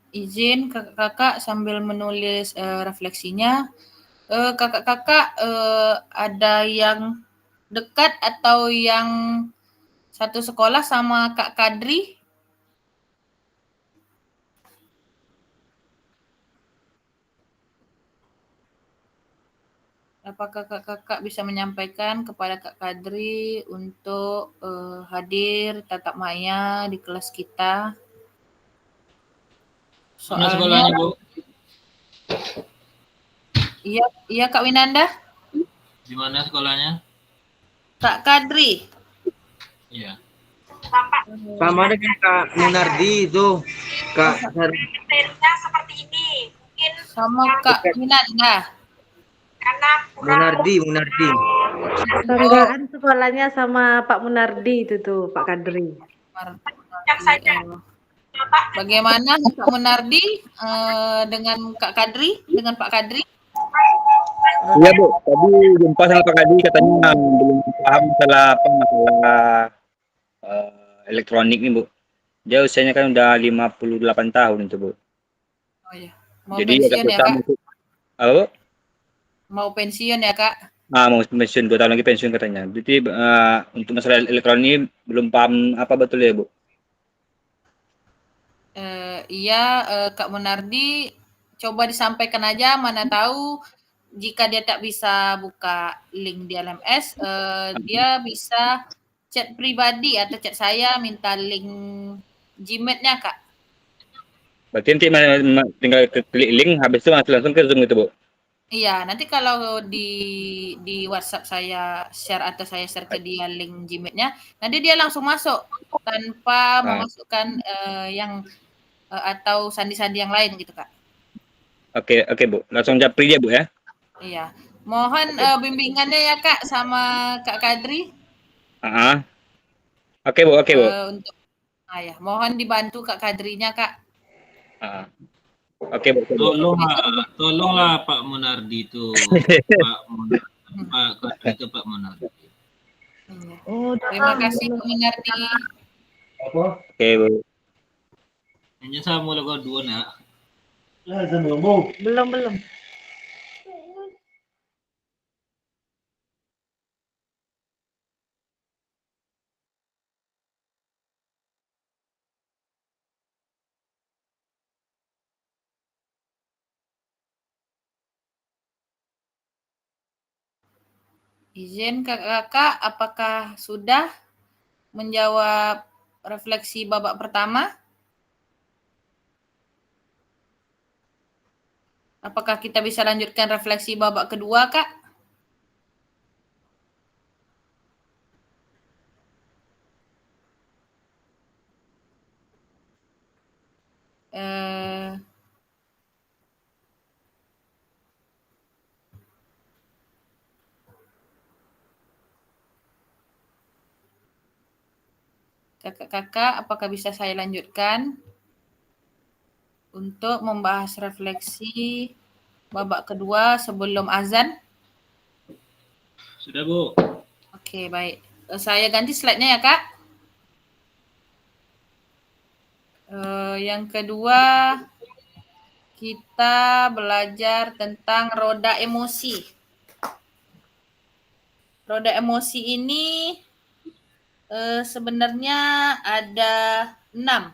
Speaker 5: Izin kakak-kakak sambil menulis refleksinya. Kakak-kakak ada yang dekat atau yang satu sekolah sama Kak Kadri? Apakah kakak-kakak bisa menyampaikan kepada Kak Kadri untuk hadir tatap maya di kelas kita?
Speaker 7: Mana sekolahnya, Bu?
Speaker 5: Iya Kak Winanda.
Speaker 7: Di mana sekolahnya?
Speaker 5: Kak Kadri.
Speaker 7: Iya.
Speaker 9: Sama dengan Kak Munardi itu. Kak
Speaker 5: seperti ini. Mungkin sama Kak Winanda.
Speaker 9: Munardi.
Speaker 10: Tetanggaan sekolahnya sama Pak Munardi itu tuh, Pak Kadri.
Speaker 5: Yang saja. Bagaimana Kak Munardi dengan Kak Kadri, dengan Pak Kadri?
Speaker 4: Iya Bu, tadi jumpa sama Pak Kadi katanya belum paham masalah elektronik nih Bu. Dia usianya kan udah 58 tahun itu Bu.
Speaker 5: Oh iya. Mau
Speaker 4: Jadi agak
Speaker 5: pensiun ya
Speaker 4: susah
Speaker 5: Kak?
Speaker 4: masuk. Apa Bu?
Speaker 5: Mau pensiun ya Kak?
Speaker 4: Mau pensiun 2 tahun lagi pensiun katanya. Jadi untuk masalah elektronik belum paham apa betul ya Bu?
Speaker 5: Iya, Kak Munardi coba disampaikan aja, mana tahu jika dia tak bisa buka link di LMS, dia bisa chat pribadi atau chat saya minta link Gmail-nya Kak.
Speaker 4: Berarti nanti tinggal klik link habis itu langsung ke Zoom gitu Bu.
Speaker 5: Iya, nanti kalau di WhatsApp saya share atau saya share ke dia link Gmail-nya, nanti dia langsung masuk tanpa memasukkan yang atau sandi-sandi yang lain gitu Kak.
Speaker 4: Oke Bu, langsung japri dia Bu ya.
Speaker 5: Iya, mohon bimbingannya ya Kak sama Kak Kadri.
Speaker 4: Oke Bu.
Speaker 5: Untuk ya, mohon dibantu Kak Kadrinya Kak.
Speaker 4: Oke Bu.
Speaker 7: Tolonglah Pak Munardi itu. Pak Kadri itu Pak Munardi.
Speaker 10: Oh,
Speaker 5: Terima kasih Pak Munardi.
Speaker 4: Oke Bu.
Speaker 7: Hanya saya mau lakukan 2 nak.
Speaker 10: belum.
Speaker 5: Izin kakak, apakah sudah menjawab refleksi babak pertama? Apakah kita bisa lanjutkan refleksi babak kedua, Kak? Kakak-kakak, apakah bisa saya lanjutkan untuk membahas refleksi babak kedua sebelum azan?
Speaker 7: Sudah Bu.
Speaker 5: Oke, baik. Saya ganti slide-nya ya, Kak. Yang kedua, kita belajar tentang roda emosi. Roda emosi ini sebenarnya ada 6.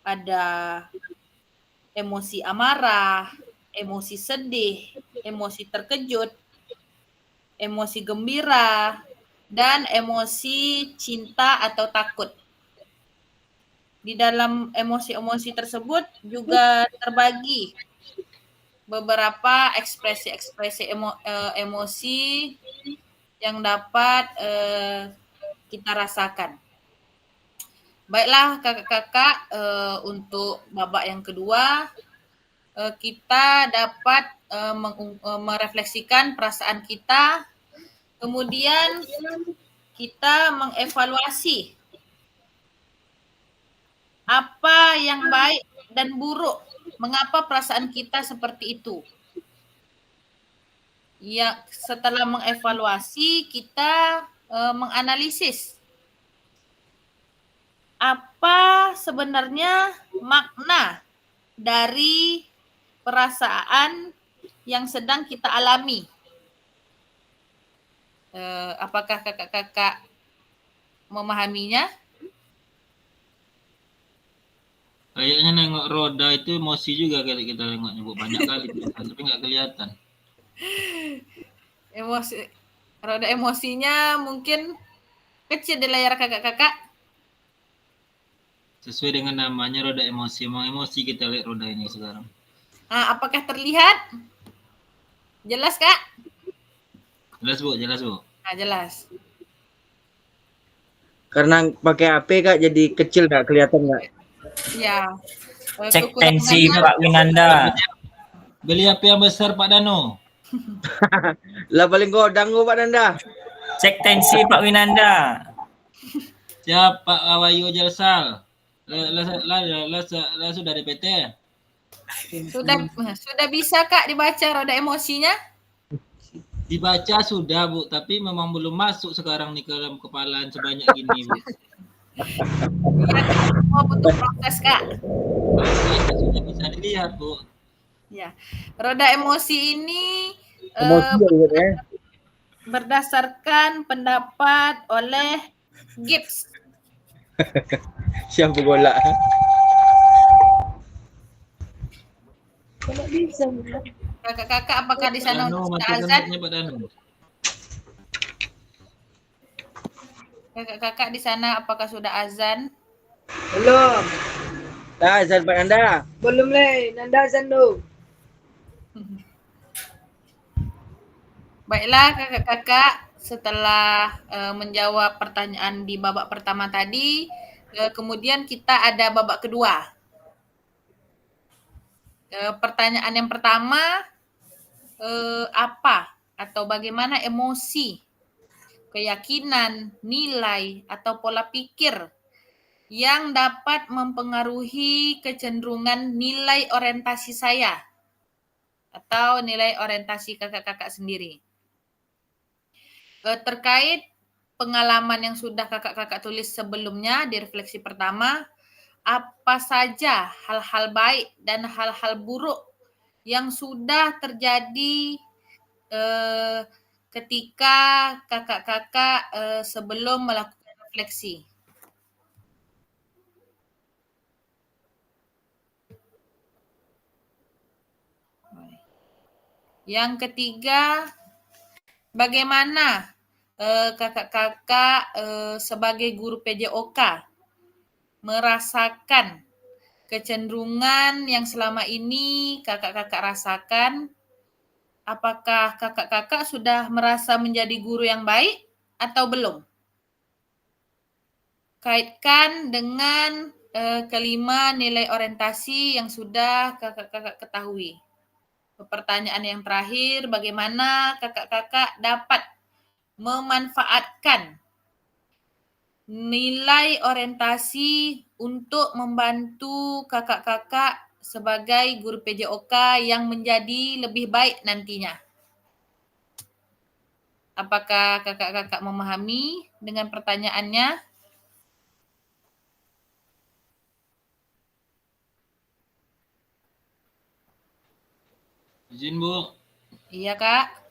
Speaker 5: Ada emosi amarah, emosi sedih, emosi terkejut, emosi gembira, dan emosi cinta atau takut. Di dalam emosi-emosi tersebut juga terbagi beberapa ekspresi-ekspresi emosi yang dapat kita rasakan. Baiklah kakak-kakak, untuk babak yang kedua kita dapat merefleksikan perasaan kita, kemudian kita mengevaluasi apa yang baik dan buruk, mengapa perasaan kita seperti itu. Ya, setelah mengevaluasi kita menganalisis apa sebenarnya makna dari perasaan yang sedang kita alami. Apakah kakak-kakak memahaminya?
Speaker 7: Kayaknya nengok roda itu emosi juga kali kita nengok nyebut banyak kali tapi nggak kelihatan.
Speaker 5: Roda emosinya mungkin kecil di layar kakak-kakak.
Speaker 7: Sesuai dengan namanya roda emosi, emang emosi kita lihat roda ini sekarang.
Speaker 5: Apakah terlihat? Jelas Kak?
Speaker 7: Jelas Bu.
Speaker 5: Jelas.
Speaker 9: Karena pakai HP Kak jadi kecil nggak kelihatan nggak?
Speaker 5: Ya.
Speaker 8: Cek tensi Pak Winanda.
Speaker 7: Beli HP yang besar Pak Dano.
Speaker 9: Lah paling godang Pak Nanda.
Speaker 8: Cek tensi Pak Winanda.
Speaker 7: Siap Pak Awayu Jalsal. Lah sudah DPT.
Speaker 5: Sudah bisa Kak dibaca roda emosinya?
Speaker 7: Dibaca sudah Bu, tapi memang belum masuk sekarang nih ke dalam kepala sebanyak gini Bu.
Speaker 5: Iya, semua butuh proses Kak.
Speaker 7: Baca sudah bisa dilihat Bu.
Speaker 5: Ya, roda emosi ini
Speaker 9: Emosi ya.
Speaker 5: berdasarkan pendapat oleh Gibbs.
Speaker 9: Siapa bola?
Speaker 10: Kalau bisa.
Speaker 5: Kakak-kakak, apakah di sana
Speaker 7: Danu,
Speaker 5: sudah
Speaker 7: matikan
Speaker 5: azan?
Speaker 7: mic-nya Pak Danu.
Speaker 5: Kakak-kakak di sana apakah sudah azan?
Speaker 10: Belum.
Speaker 9: Dah, azan Pak Anda.
Speaker 10: Belum le. Nanda azan dulu.
Speaker 5: Baiklah kakak-kakak, setelah menjawab pertanyaan di babak pertama tadi, kemudian kita ada babak kedua. Pertanyaan yang pertama, apa atau bagaimana emosi, keyakinan, nilai, atau pola pikir yang dapat mempengaruhi kecenderungan nilai orientasi saya atau nilai orientasi kakak-kakak sendiri. Terkait pengalaman yang sudah kakak-kakak tulis sebelumnya di refleksi pertama, apa saja hal-hal baik dan hal-hal buruk yang sudah terjadi ketika kakak-kakak sebelum melakukan refleksi? Yang ketiga, bagaimana kakak-kakak sebagai guru PJOK merasakan kecenderungan yang selama ini kakak-kakak rasakan? Apakah kakak-kakak sudah merasa menjadi guru yang baik atau belum? Kaitkan dengan kelima nilai orientasi yang sudah kakak-kakak ketahui. Pertanyaan yang terakhir, bagaimana kakak-kakak dapat memanfaatkan nilai orientasi untuk membantu kakak-kakak sebagai guru PJOK yang menjadi lebih baik nantinya? Apakah kakak-kakak memahami dengan pertanyaannya?
Speaker 7: Izin Bu.
Speaker 5: Iya Kak.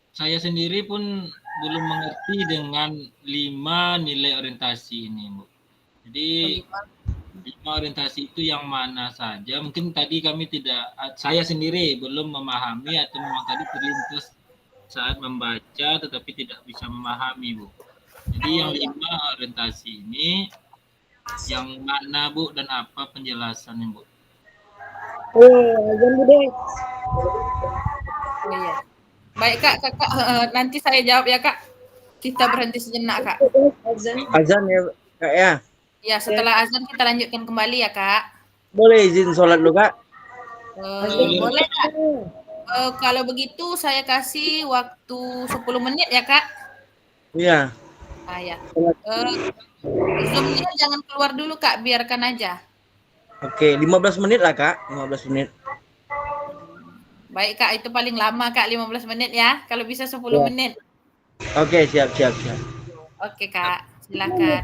Speaker 7: Saya sendiri pun belum mengerti dengan 5 nilai orientasi ini Bu. Jadi 5 orientasi itu yang mana saja? Mungkin tadi saya sendiri belum memahami atau memang tadi terlintas saat membaca tetapi tidak bisa memahami Bu. Jadi yang 5 orientasi ini yang mana Bu dan apa penjelasannya Bu?
Speaker 10: Azan bude.
Speaker 5: Oh iya. Baik Kak, kakak nanti saya jawab ya Kak. Kita berhenti sejenak Kak.
Speaker 9: Azan ya Kak ya.
Speaker 5: Ya, setelah azan kita lanjutkan kembali ya Kak.
Speaker 9: Boleh izin sholat dulu Kak?
Speaker 5: Boleh Kak. Kalau begitu saya kasih waktu 10 menit ya Kak.
Speaker 9: Iya.
Speaker 5: Ya. Zoom-nya jangan keluar dulu Kak, biarkan aja.
Speaker 9: Oke, 15 menit lah Kak, 15 menit.
Speaker 5: Baik Kak, itu paling lama Kak, 15 menit ya. Kalau bisa 10 menit.
Speaker 9: Oke, siap.
Speaker 5: Oke Kak, silakan.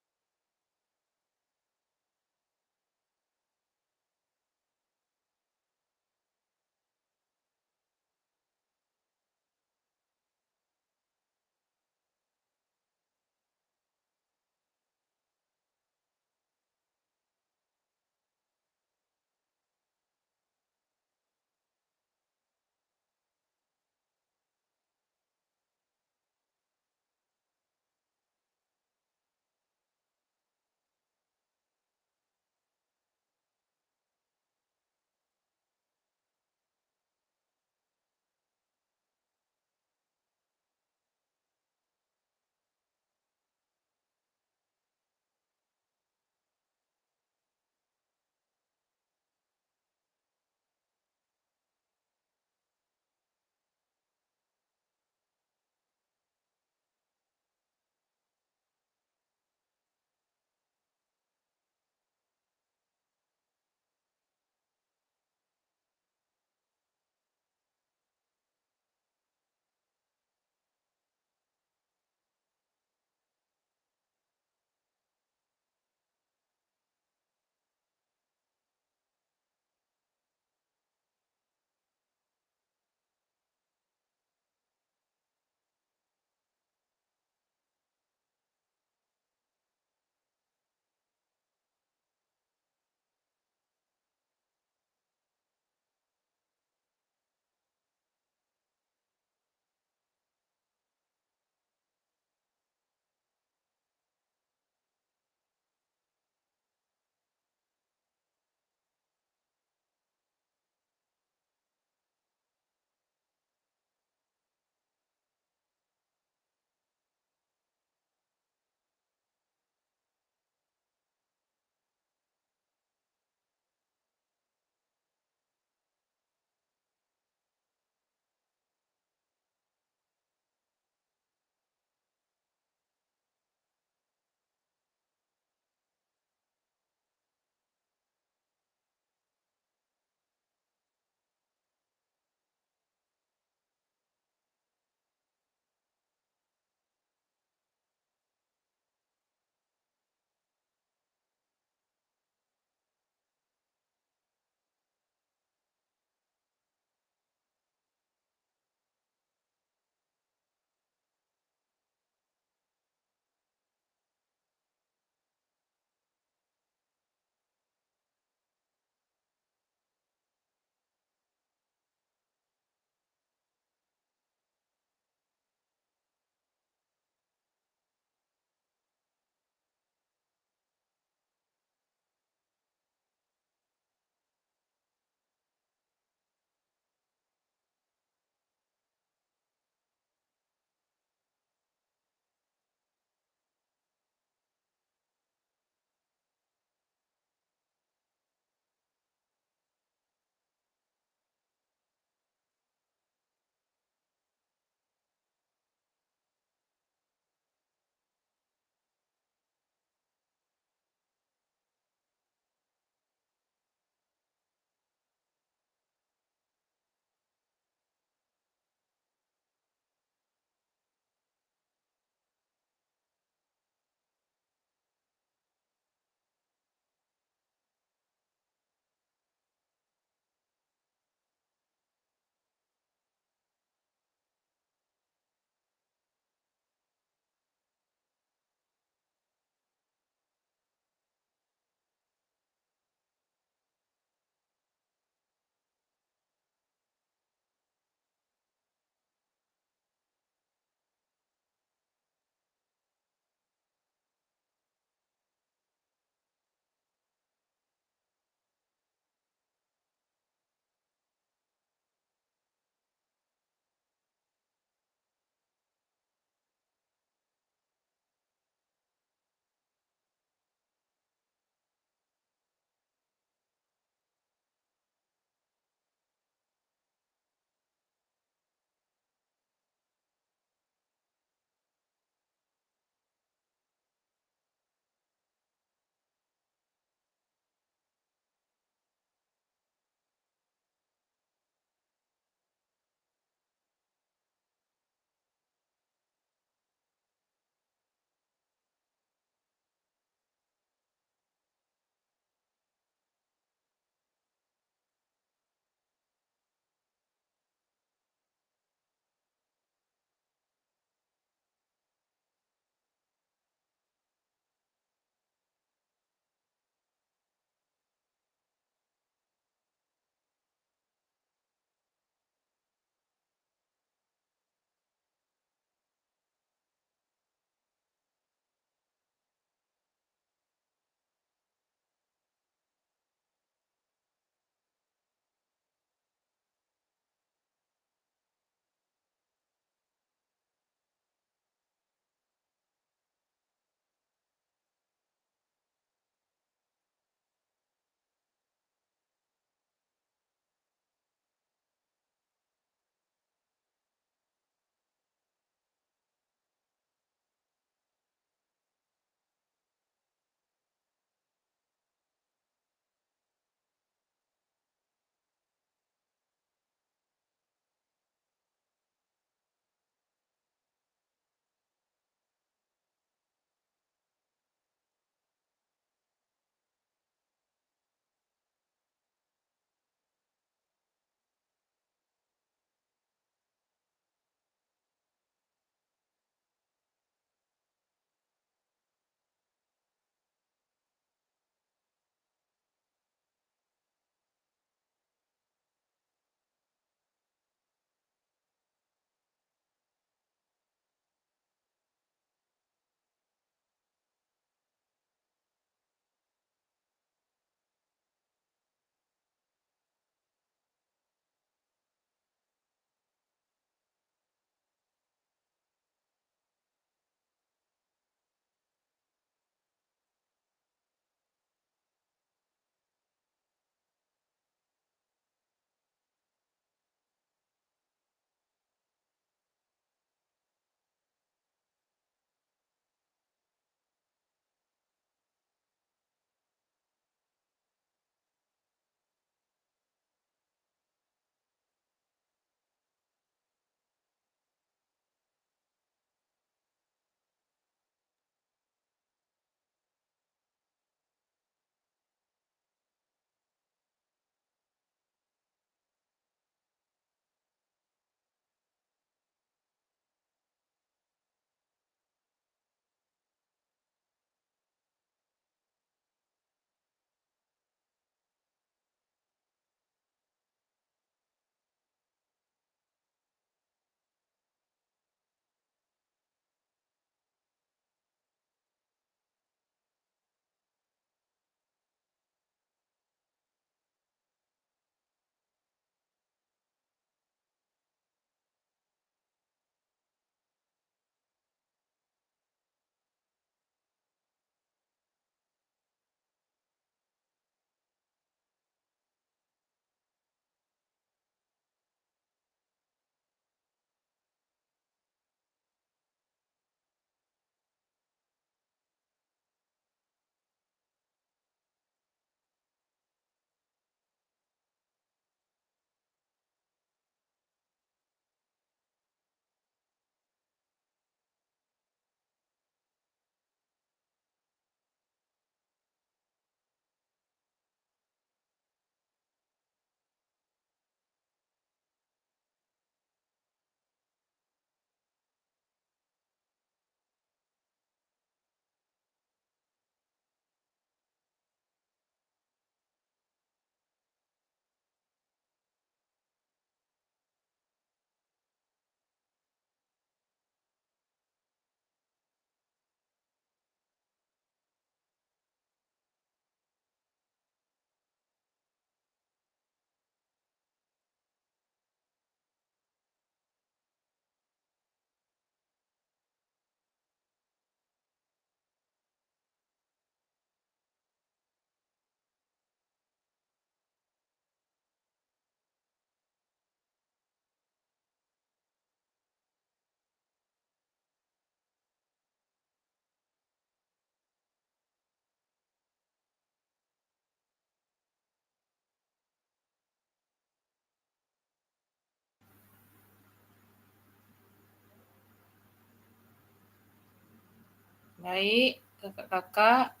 Speaker 5: Baik, kakak-kakak,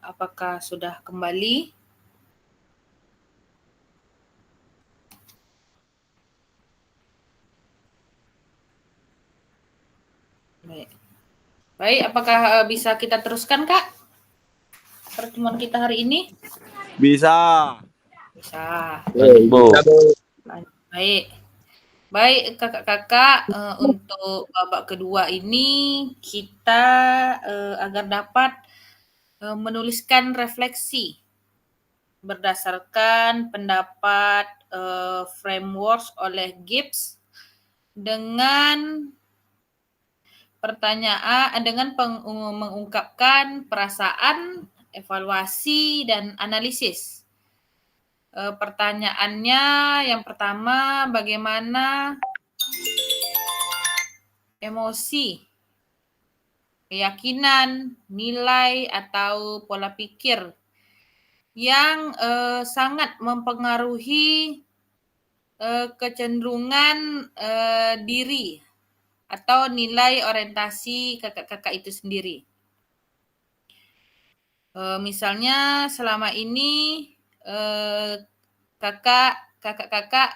Speaker 5: apakah sudah kembali? Baik. Baik, apakah bisa kita teruskan, Kak? Pertemuan kita hari ini?
Speaker 11: Bisa.
Speaker 5: Bisa.
Speaker 6: Bu.
Speaker 5: Baik. Baik, kakak-kakak, untuk babak kedua ini kita agar dapat menuliskan refleksi berdasarkan pendapat framework oleh Gibbs dengan mengungkapkan perasaan, evaluasi, dan analisis. Pertanyaannya yang pertama, bagaimana emosi, keyakinan, nilai, atau pola pikir yang sangat mempengaruhi kecenderungan diri atau nilai orientasi kakak-kakak itu sendiri. Misalnya selama ini kakak-kakak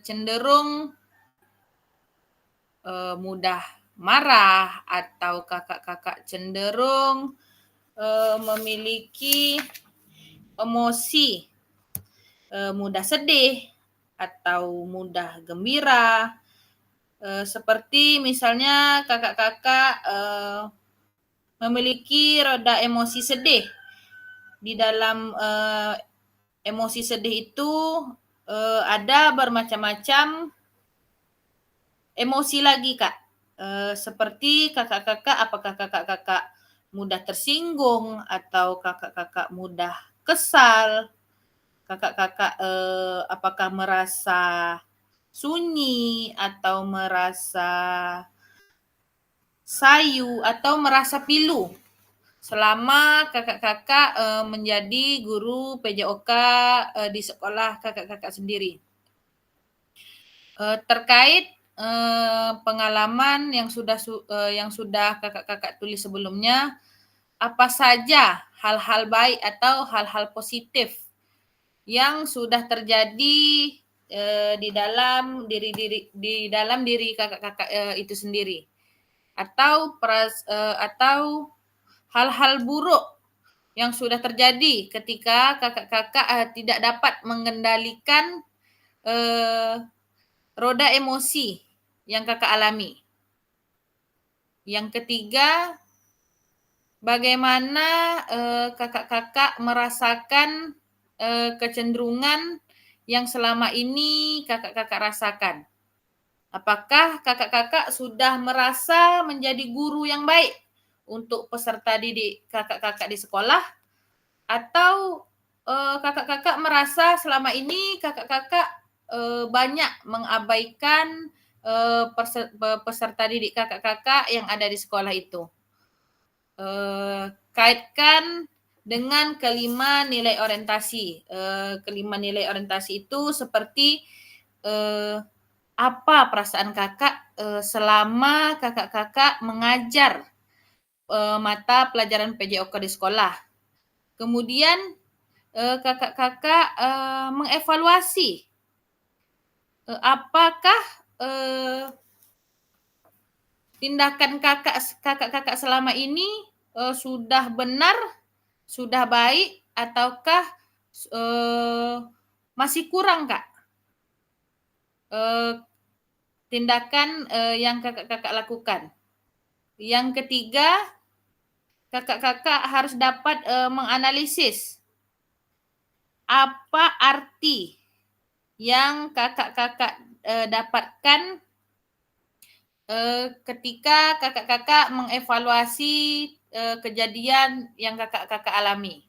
Speaker 5: cenderung mudah marah, atau kakak-kakak cenderung memiliki emosi mudah sedih atau mudah gembira. Seperti misalnya kakak-kakak memiliki roda emosi sedih. Di dalam emosi sedih itu ada bermacam-macam emosi lagi, Kak. Seperti kakak-kakak, apakah kakak-kakak mudah tersinggung atau kakak-kakak mudah kesal, kakak-kakak apakah merasa sunyi atau merasa sayu atau merasa pilu selama kakak-kakak menjadi guru PJOK di sekolah kakak-kakak sendiri. Terkait pengalaman yang sudah kakak-kakak tulis sebelumnya, apa saja hal-hal baik atau hal-hal positif yang sudah terjadi di dalam diri kakak-kakak itu sendiri, atau hal-hal buruk yang sudah terjadi ketika kakak-kakak tidak dapat mengendalikan roda emosi yang kakak alami. Yang ketiga, bagaimana kakak-kakak merasakan kecenderungan yang selama ini kakak-kakak rasakan. Apakah kakak-kakak sudah merasa menjadi guru yang baik untuk peserta didik kakak-kakak di sekolah, atau kakak-kakak merasa selama ini kakak-kakak banyak mengabaikan peserta didik kakak-kakak yang ada di sekolah itu? Kaitkan dengan kelima nilai orientasi. Kelima nilai orientasi itu seperti apa perasaan kakak selama kakak-kakak mengajar mata pelajaran PJOK di sekolah. Kemudian kakak-kakak mengevaluasi apakah tindakan kakak-kakak selama ini sudah benar, sudah baik, ataukah masih kurang, Kak? Tindakan yang kakak-kakak lakukan. Yang ketiga, kakak-kakak harus dapat menganalisis apa arti yang kakak-kakak dapatkan ketika kakak-kakak mengevaluasi kejadian yang kakak-kakak alami.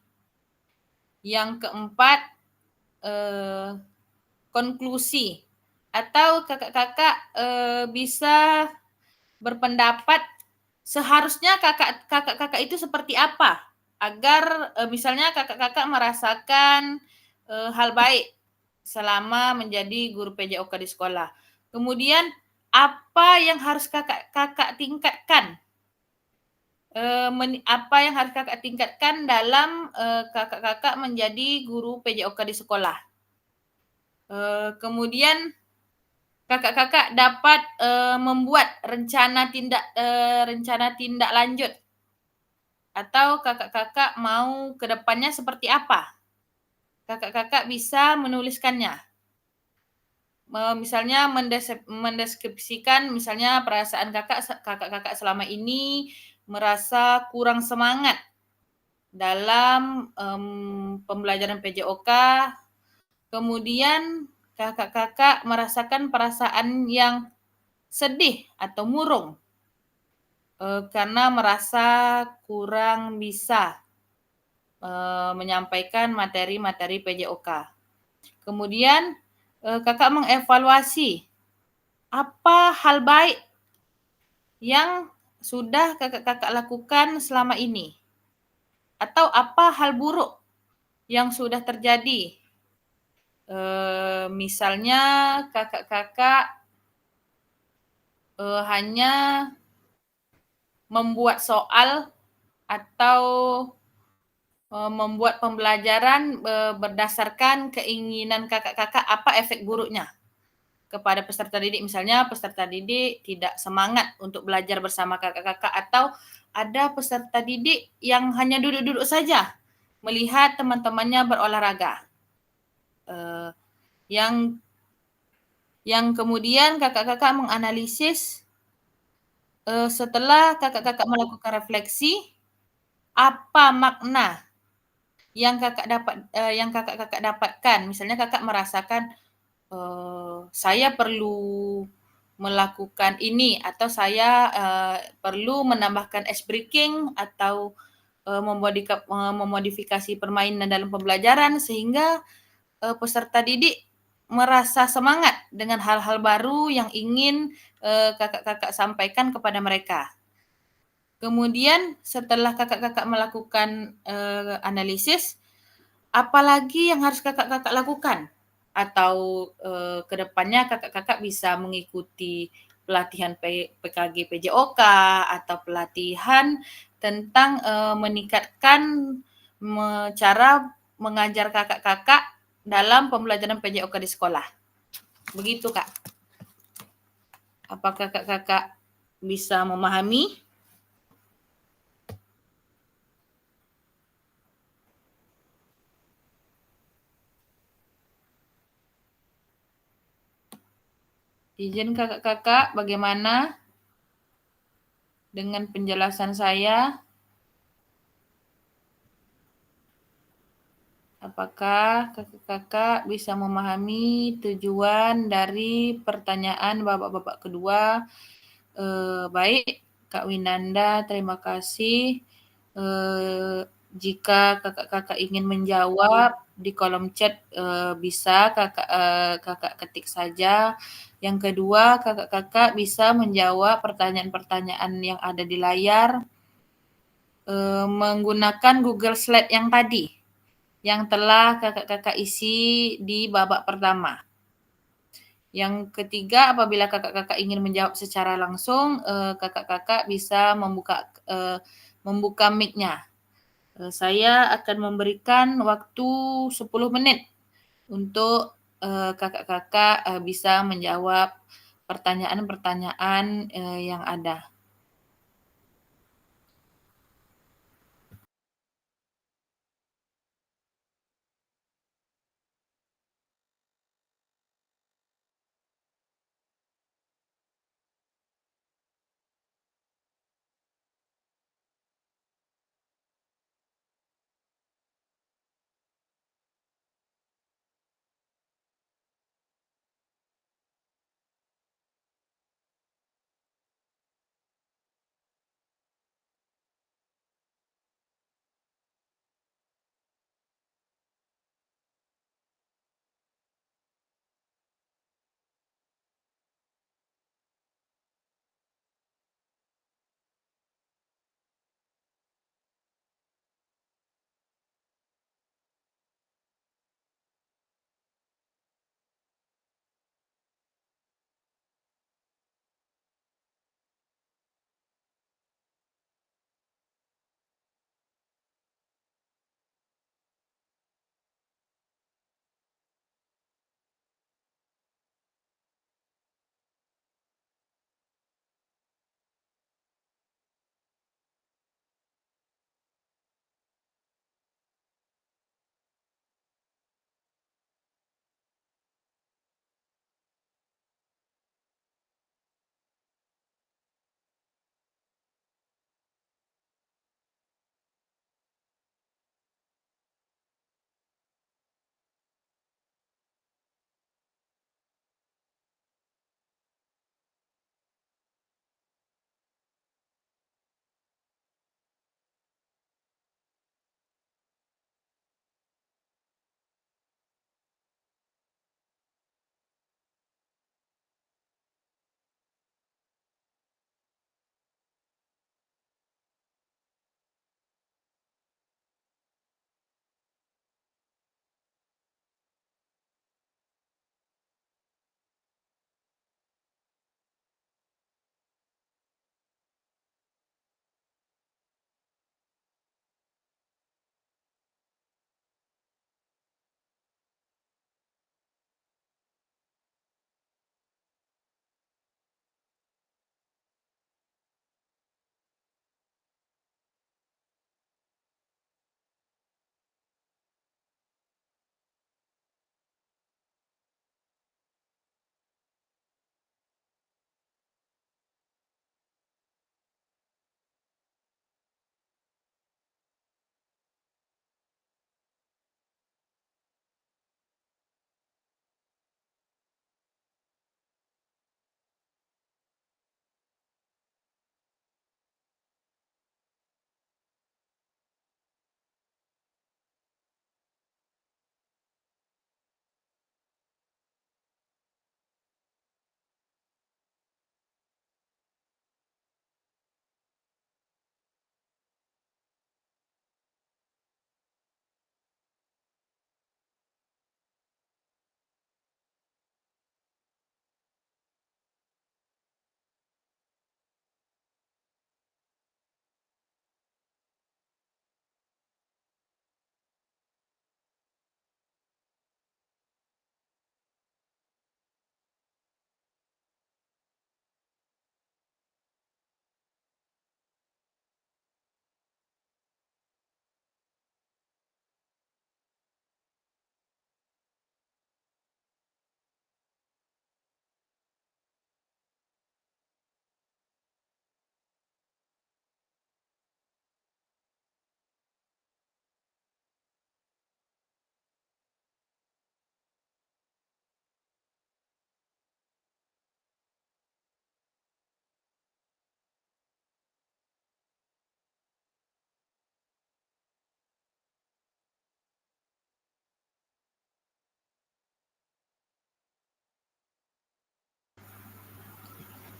Speaker 5: Yang keempat, konklusi, atau kakak-kakak bisa berpendapat seharusnya kakak-kakak itu seperti apa agar misalnya kakak-kakak merasakan hal baik selama menjadi guru PJOK di sekolah. Kemudian apa yang harus kakak-kakak tingkatkan apa yang harus kakak tingkatkan dalam kakak-kakak menjadi guru PJOK di sekolah. Kemudian kakak-kakak dapat membuat rencana tindak lanjut atau kakak-kakak mau ke depannya seperti apa. Kakak-kakak bisa menuliskannya. Misalnya mendeskripsikan misalnya perasaan kakak-kakak selama ini merasa kurang semangat dalam pembelajaran PJOK, kemudian kakak-kakak merasakan perasaan yang sedih atau murung karena merasa kurang bisa menyampaikan materi-materi PJOK. Kemudian kakak mengevaluasi apa hal baik yang sudah kakak-kakak lakukan selama ini atau apa hal buruk yang sudah terjadi. Misalnya kakak-kakak hanya membuat soal atau membuat pembelajaran berdasarkan keinginan kakak-kakak, apa efek buruknya kepada peserta didik. Misalnya peserta didik tidak semangat untuk belajar bersama kakak-kakak, atau ada peserta didik yang hanya duduk-duduk saja melihat teman-temannya berolahraga. Yang kemudian kakak-kakak menganalisis setelah kakak-kakak melakukan refleksi, apa makna yang kakak-kakak dapatkan. Misalnya kakak merasakan saya perlu melakukan ini, atau saya perlu menambahkan ice breaking atau memodifikasi permainan dalam pembelajaran sehingga peserta didik merasa semangat dengan hal-hal baru yang ingin kakak-kakak sampaikan kepada mereka. Kemudian setelah kakak-kakak melakukan analisis, apalagi yang harus kakak-kakak lakukan? Atau ke depannya kakak-kakak bisa mengikuti pelatihan PKG PJOK atau pelatihan tentang meningkatkan cara mengajar kakak-kakak dalam pembelajaran PJOK di sekolah. Begitu, Kak. Apakah kakak-kakak bisa memahami? Izin kakak-kakak, bagaimana dengan penjelasan saya? Apakah kakak-kakak bisa memahami tujuan dari pertanyaan bapak-bapak kedua? Baik, Kak Winanda, terima kasih. Jika kakak-kakak ingin menjawab di kolom chat, bisa kakak ketik saja. Yang kedua, kakak-kakak bisa menjawab pertanyaan-pertanyaan yang ada di layar menggunakan Google Slide yang tadi, yang telah kakak-kakak isi di babak pertama. Yang ketiga, apabila kakak-kakak ingin menjawab secara langsung, kakak-kakak bisa membuka mic-nya. Saya akan memberikan waktu 10 menit untuk kakak-kakak bisa menjawab pertanyaan-pertanyaan yang ada.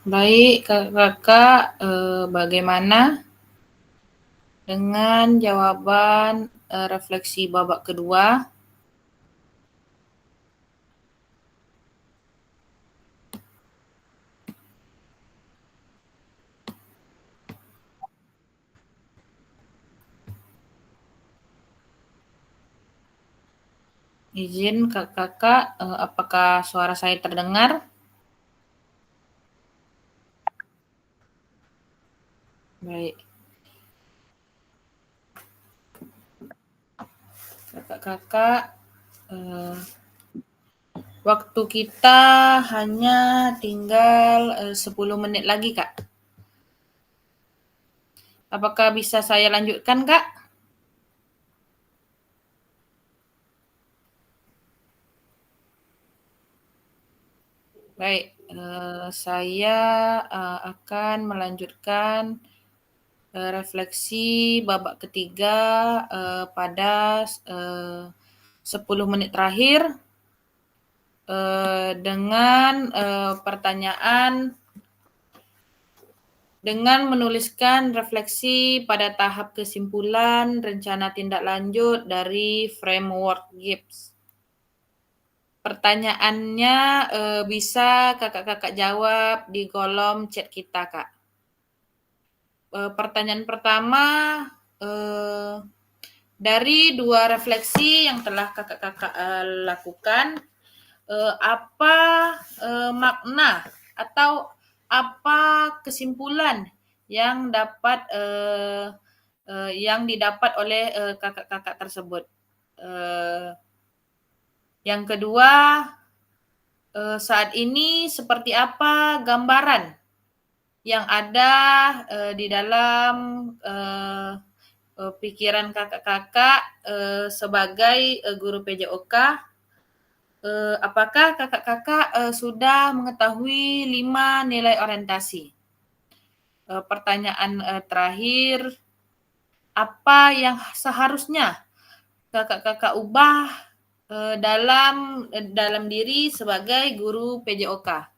Speaker 5: Baik, kakak-kakak, bagaimana dengan jawaban refleksi babak kedua? Izin kakak-kakak, apakah suara saya terdengar? Baik. Kakak-kakak, waktu kita hanya tinggal 10 menit lagi, Kak. Apakah bisa saya lanjutkan, Kak? Baik, saya akan melanjutkan refleksi babak ketiga pada 10 menit terakhir dengan pertanyaan dengan menuliskan refleksi pada tahap kesimpulan rencana tindak lanjut dari framework GIPS. Pertanyaannya bisa kakak-kakak jawab di kolom chat kita, Kak. Pertanyaan pertama, dari 2 refleksi yang telah kakak-kakak lakukan, apa makna atau apa kesimpulan yang didapat oleh kakak-kakak tersebut? Yang kedua, saat ini seperti apa gambaran yang ada di dalam pikiran kakak-kakak sebagai guru PJOK? Apakah kakak-kakak sudah mengetahui 5 nilai orientasi? Pertanyaan terakhir, apa yang seharusnya kakak-kakak ubah dalam diri sebagai guru PJOK?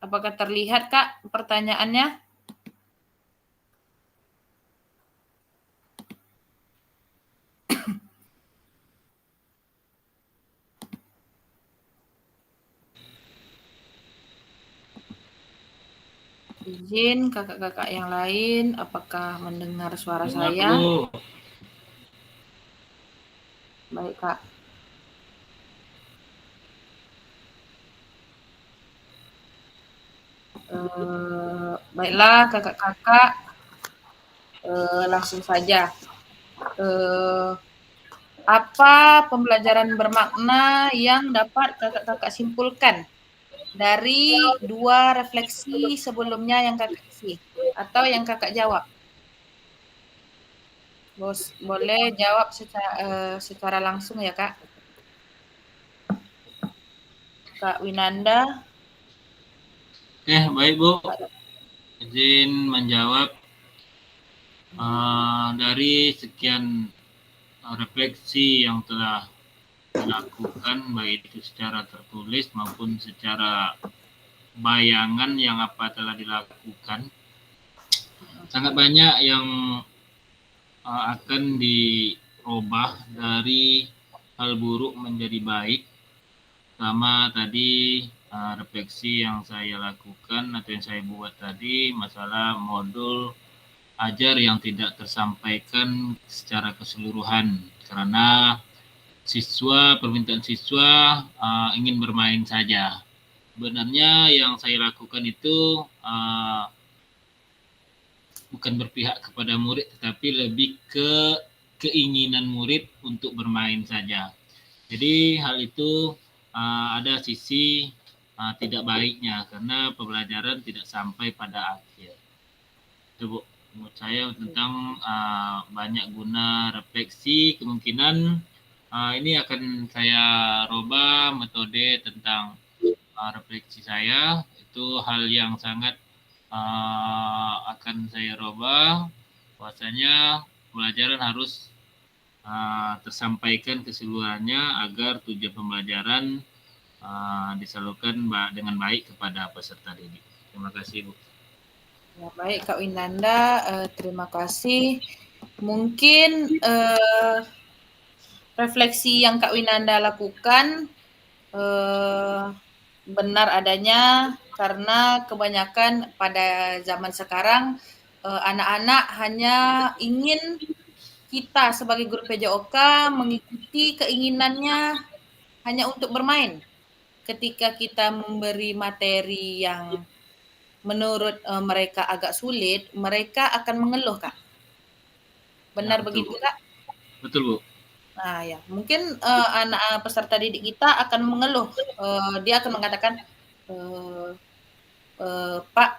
Speaker 5: Apakah terlihat, Kak, pertanyaannya? Izin kakak-kakak yang lain, apakah mendengar suara saya?
Speaker 7: Bu.
Speaker 5: Baik, Kak. Baiklah kakak-kakak, langsung saja. Apa pembelajaran bermakna yang dapat kakak-kakak simpulkan dari 2 refleksi sebelumnya yang kakak isi atau yang kakak jawab? Boleh jawab secara langsung ya, Kak. Kak Winanda.
Speaker 7: Oke, baik Bu. Izin menjawab dari sekian refleksi yang telah dilakukan baik itu secara tertulis maupun secara bayangan yang apa telah dilakukan, sangat banyak yang akan dirubah dari hal buruk menjadi baik. Pertama tadi refleksi yang saya lakukan atau yang saya buat tadi masalah modul ajar yang tidak tersampaikan secara keseluruhan karena permintaan siswa ingin bermain saja. Sebenarnya yang saya lakukan itu bukan berpihak kepada murid tetapi lebih ke keinginan murid untuk bermain saja. Jadi hal itu ada sisi tidak baiknya karena pembelajaran tidak sampai pada akhir. Itu Bu, menurut saya tentang banyak guna refleksi, kemungkinan ini akan saya robah metode tentang refleksi saya. Itu hal yang sangat akan saya robah, bahwasanya pembelajaran harus tersampaikan keseluruhannya agar tujuan pembelajaran disalurkan dengan baik kepada peserta didik. Terima kasih Bu.
Speaker 5: Ya, baik Kak Winanda, terima kasih. Mungkin refleksi yang Kak Winanda lakukan benar adanya karena kebanyakan pada zaman sekarang anak-anak hanya ingin kita sebagai guru PJOK mengikuti keinginannya hanya untuk bermain. Ketika kita memberi materi yang menurut mereka agak sulit, mereka akan mengeluh, Kak. Benar
Speaker 7: Ya, betul,
Speaker 5: begitu,
Speaker 7: Bu.
Speaker 5: Kak?
Speaker 7: Betul Bu.
Speaker 5: Nah ya, mungkin anak peserta didik kita akan mengeluh. Dia akan mengatakan, Pak,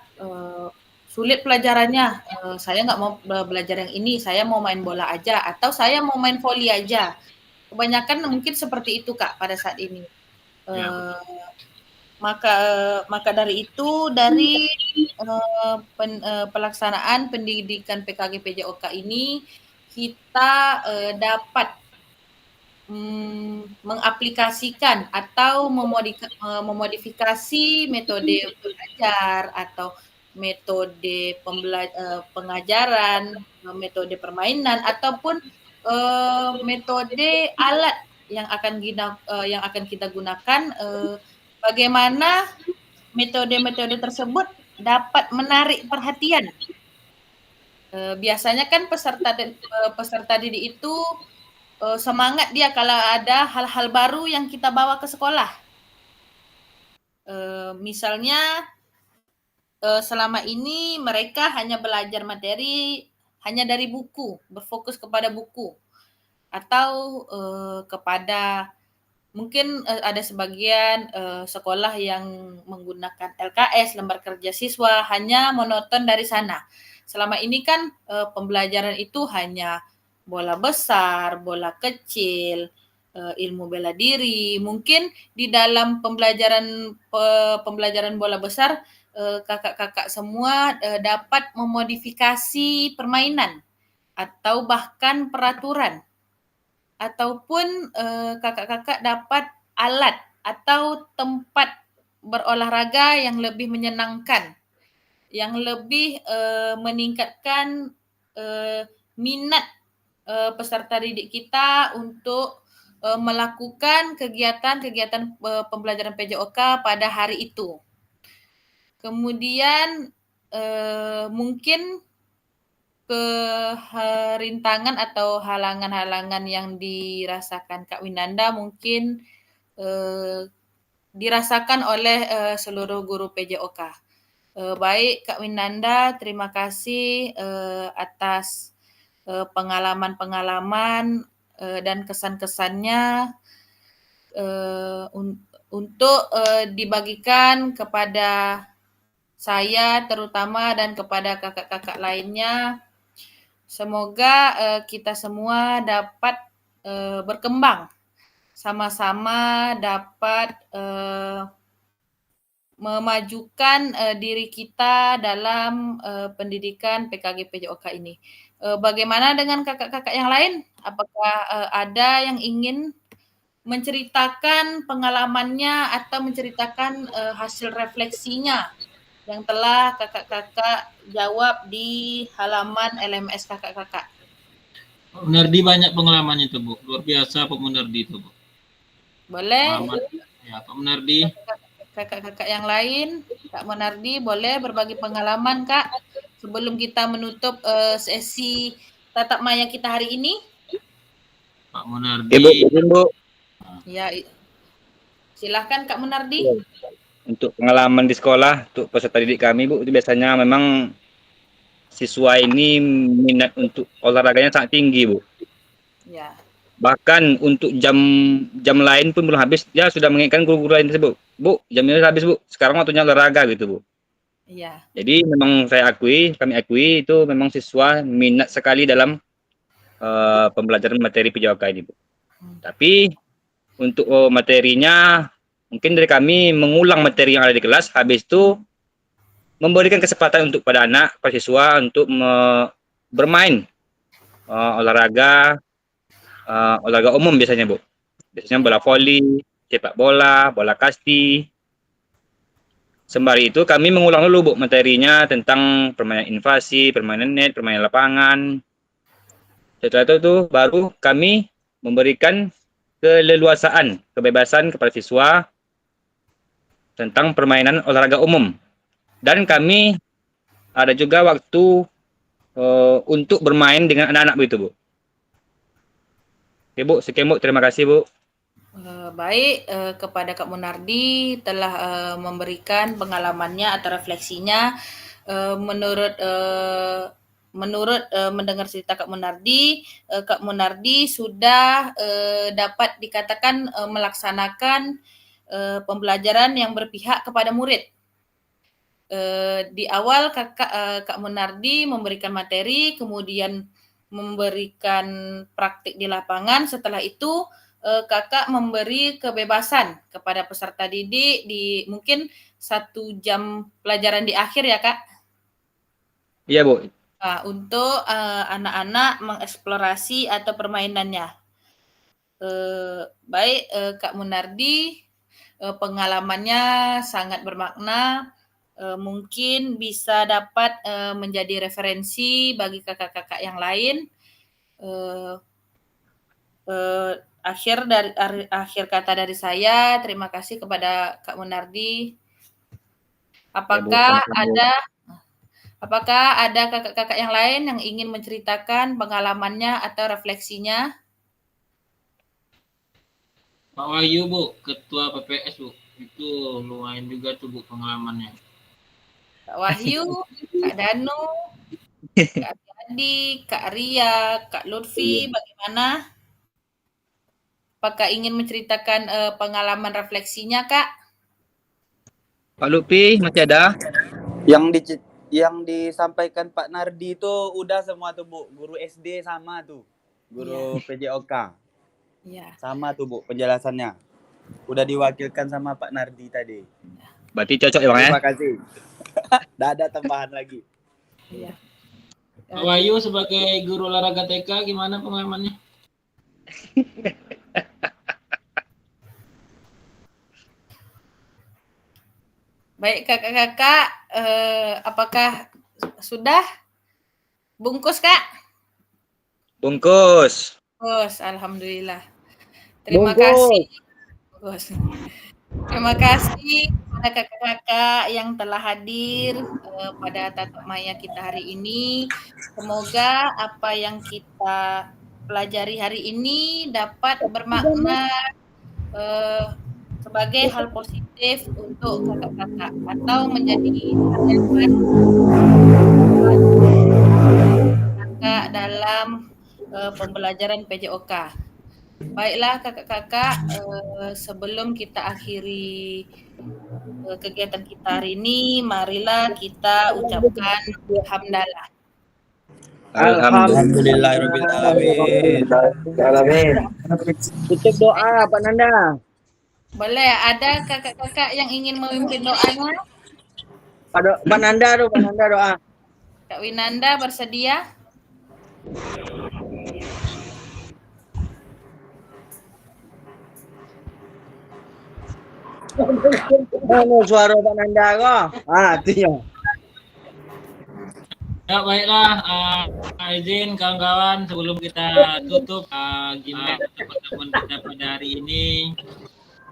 Speaker 5: sulit pelajarannya. Saya nggak mau belajar yang ini. Saya mau main bola aja, atau saya mau main voli aja. Kebanyakan mungkin seperti itu, Kak, pada saat ini.
Speaker 7: Ya,
Speaker 5: Maka dari itu, dari pelaksanaan pendidikan PKG PJOK ini, kita dapat mengaplikasikan atau memodifikasi metode belajar atau metode pengajaran, metode permainan, ataupun metode alat yang akan kita gunakan, bagaimana metode-metode tersebut dapat menarik perhatian. Biasanya kan peserta didik itu semangat dia kalau ada hal-hal baru yang kita bawa ke sekolah. Misalnya selama ini mereka hanya belajar materi hanya dari buku, berfokus kepada buku, atau kepada mungkin ada sebagian sekolah yang menggunakan LKS, lembar kerja siswa, hanya monoton dari sana. Selama ini kan pembelajaran itu hanya bola besar, bola kecil, ilmu bela diri. Mungkin di dalam pembelajaran bola besar, kakak-kakak semua dapat memodifikasi permainan atau bahkan peraturan. Ataupun kakak-kakak dapat alat atau tempat berolahraga yang lebih menyenangkan, yang lebih meningkatkan minat peserta didik kita untuk melakukan kegiatan-kegiatan pembelajaran PJOK pada hari itu. Kemudian mungkin kerintangan atau halangan-halangan yang dirasakan Kak Winanda mungkin dirasakan oleh seluruh guru PJOK. Baik Kak Winanda, terima kasih atas pengalaman-pengalaman dan kesan-kesannya untuk dibagikan kepada saya terutama dan kepada kakak-kakak lainnya. Semoga kita semua dapat berkembang, sama-sama dapat memajukan diri kita dalam pendidikan PKG PJOK ini. Bagaimana dengan kakak-kakak yang lain? Apakah ada yang ingin menceritakan pengalamannya atau menceritakan hasil refleksinya yang telah kakak-kakak jawab di halaman LMS kakak-kakak?
Speaker 7: Pak Munardi banyak pengalamannya itu Bu, luar biasa Pak Munardi itu Bu.
Speaker 5: Boleh?
Speaker 7: Ya Pak Munardi.
Speaker 5: Kakak-kakak yang lain, Kak Munardi boleh berbagi pengalaman Kak sebelum kita menutup sesi tatap maya kita hari ini.
Speaker 7: Pak Munardi.
Speaker 4: Ibu, izin Bu.
Speaker 5: Ya, silahkan Kak Munardi.
Speaker 4: Untuk pengalaman di sekolah, untuk peserta didik kami Bu, itu biasanya memang siswa ini minat untuk olahraganya sangat tinggi Bu.
Speaker 5: Ya.
Speaker 4: Bahkan untuk jam lain pun belum habis, dia sudah mengingatkan guru-guru lain tersebut, Bu, jam ini habis Bu, sekarang waktunya olahraga gitu Bu.
Speaker 5: Iya.
Speaker 4: Jadi memang kami akui itu memang siswa minat sekali dalam pembelajaran materi PJOK ini Bu. Tapi untuk materinya mungkin dari kami mengulang materi yang ada di kelas, habis itu memberikan kesempatan untuk pada anak, para siswa untuk bermain olahraga umum biasanya Bu. Biasanya bola voli, sepak bola, bola kasti. Sembari itu kami mengulang dulu Bu materinya tentang permainan invasi, permainan net, permainan lapangan. Setelah itu baru kami memberikan keleluasaan, kebebasan kepada siswa tentang permainan olahraga umum. Dan kami ada juga waktu untuk bermain dengan anak-anak begitu Bu. Oke Bu, sekian Bu, terima kasih Bu.
Speaker 5: Baik, kepada Kak Munardi telah memberikan pengalamannya atau refleksinya menurut mendengar cerita Kak Munardi sudah dapat dikatakan melaksanakan pembelajaran yang berpihak kepada murid. Di awal Kak Munardi memberikan materi, kemudian memberikan praktik di lapangan. Setelah itu Kakak memberi kebebasan kepada peserta didik di mungkin 1 jam pelajaran di akhir ya Kak?
Speaker 4: Iya Bu.
Speaker 5: Untuk anak-anak mengeksplorasi atau permainannya. Baik Kak Munardi, pengalamannya sangat bermakna, mungkin bisa dapat menjadi referensi bagi kakak-kakak yang lain. Akhir kata dari saya, terima kasih kepada Kak Munardi. Apakah ada kakak-kakak yang lain yang ingin menceritakan pengalamannya atau refleksinya?
Speaker 7: Pak Wahyu Bu, Ketua PPS Bu, itu lumayan juga tuh Bu pengalamannya.
Speaker 5: Kak Wahyu, Kak Danu, Kak Adi, Kak Ria, Kak Lutfi, bagaimana? Apakah ingin menceritakan pengalaman refleksinya, Kak?
Speaker 4: Pak Lutfi masih ada?
Speaker 11: Yang disampaikan Pak Nardi itu udah semua tuh Bu, guru SD sama tuh, guru PJOK.
Speaker 5: Iya.
Speaker 11: Sama tuh Bu penjelasannya. Udah diwakilkan sama Pak Nardi tadi.
Speaker 4: Berarti cocok ya Bang ya?
Speaker 11: Terima kasih. Nggak ada tambahan lagi.
Speaker 5: Iya.
Speaker 7: Pak Wahyu sebagai guru olahraga TK gimana pengalamannya?
Speaker 5: Baik kakak-kakak, apakah sudah bungkus Kak?
Speaker 4: Bungkus.
Speaker 5: Bungkus, alhamdulillah. Terima kasih. Bungkus. Terima kasih kepada kakak-kakak yang telah hadir pada Tatap Maya kita hari ini. Semoga apa yang kita pelajari hari ini dapat bermakna sebagai hal positif untuk kakak-kakak atau menjadi harapan kakak dalam pembelajaran PJOK. Baiklah kakak-kakak, sebelum kita akhiri kegiatan kita hari ini, marilah kita ucapkan hamdalah.
Speaker 11: Alhamdulillahirabbil alamin.
Speaker 9: Tutup doa Pak Nanda.
Speaker 5: Boleh, ada kakak-kakak yang ingin memimpin doanya?
Speaker 9: Pak Nanda doa.
Speaker 5: Kak Winanda bersedia?
Speaker 9: Mana suara Pak Nanda kok? Itu ya.
Speaker 7: Ya baiklah, izin kawan-kawan sebelum kita tutup gimana pertemuan kita pada hari ini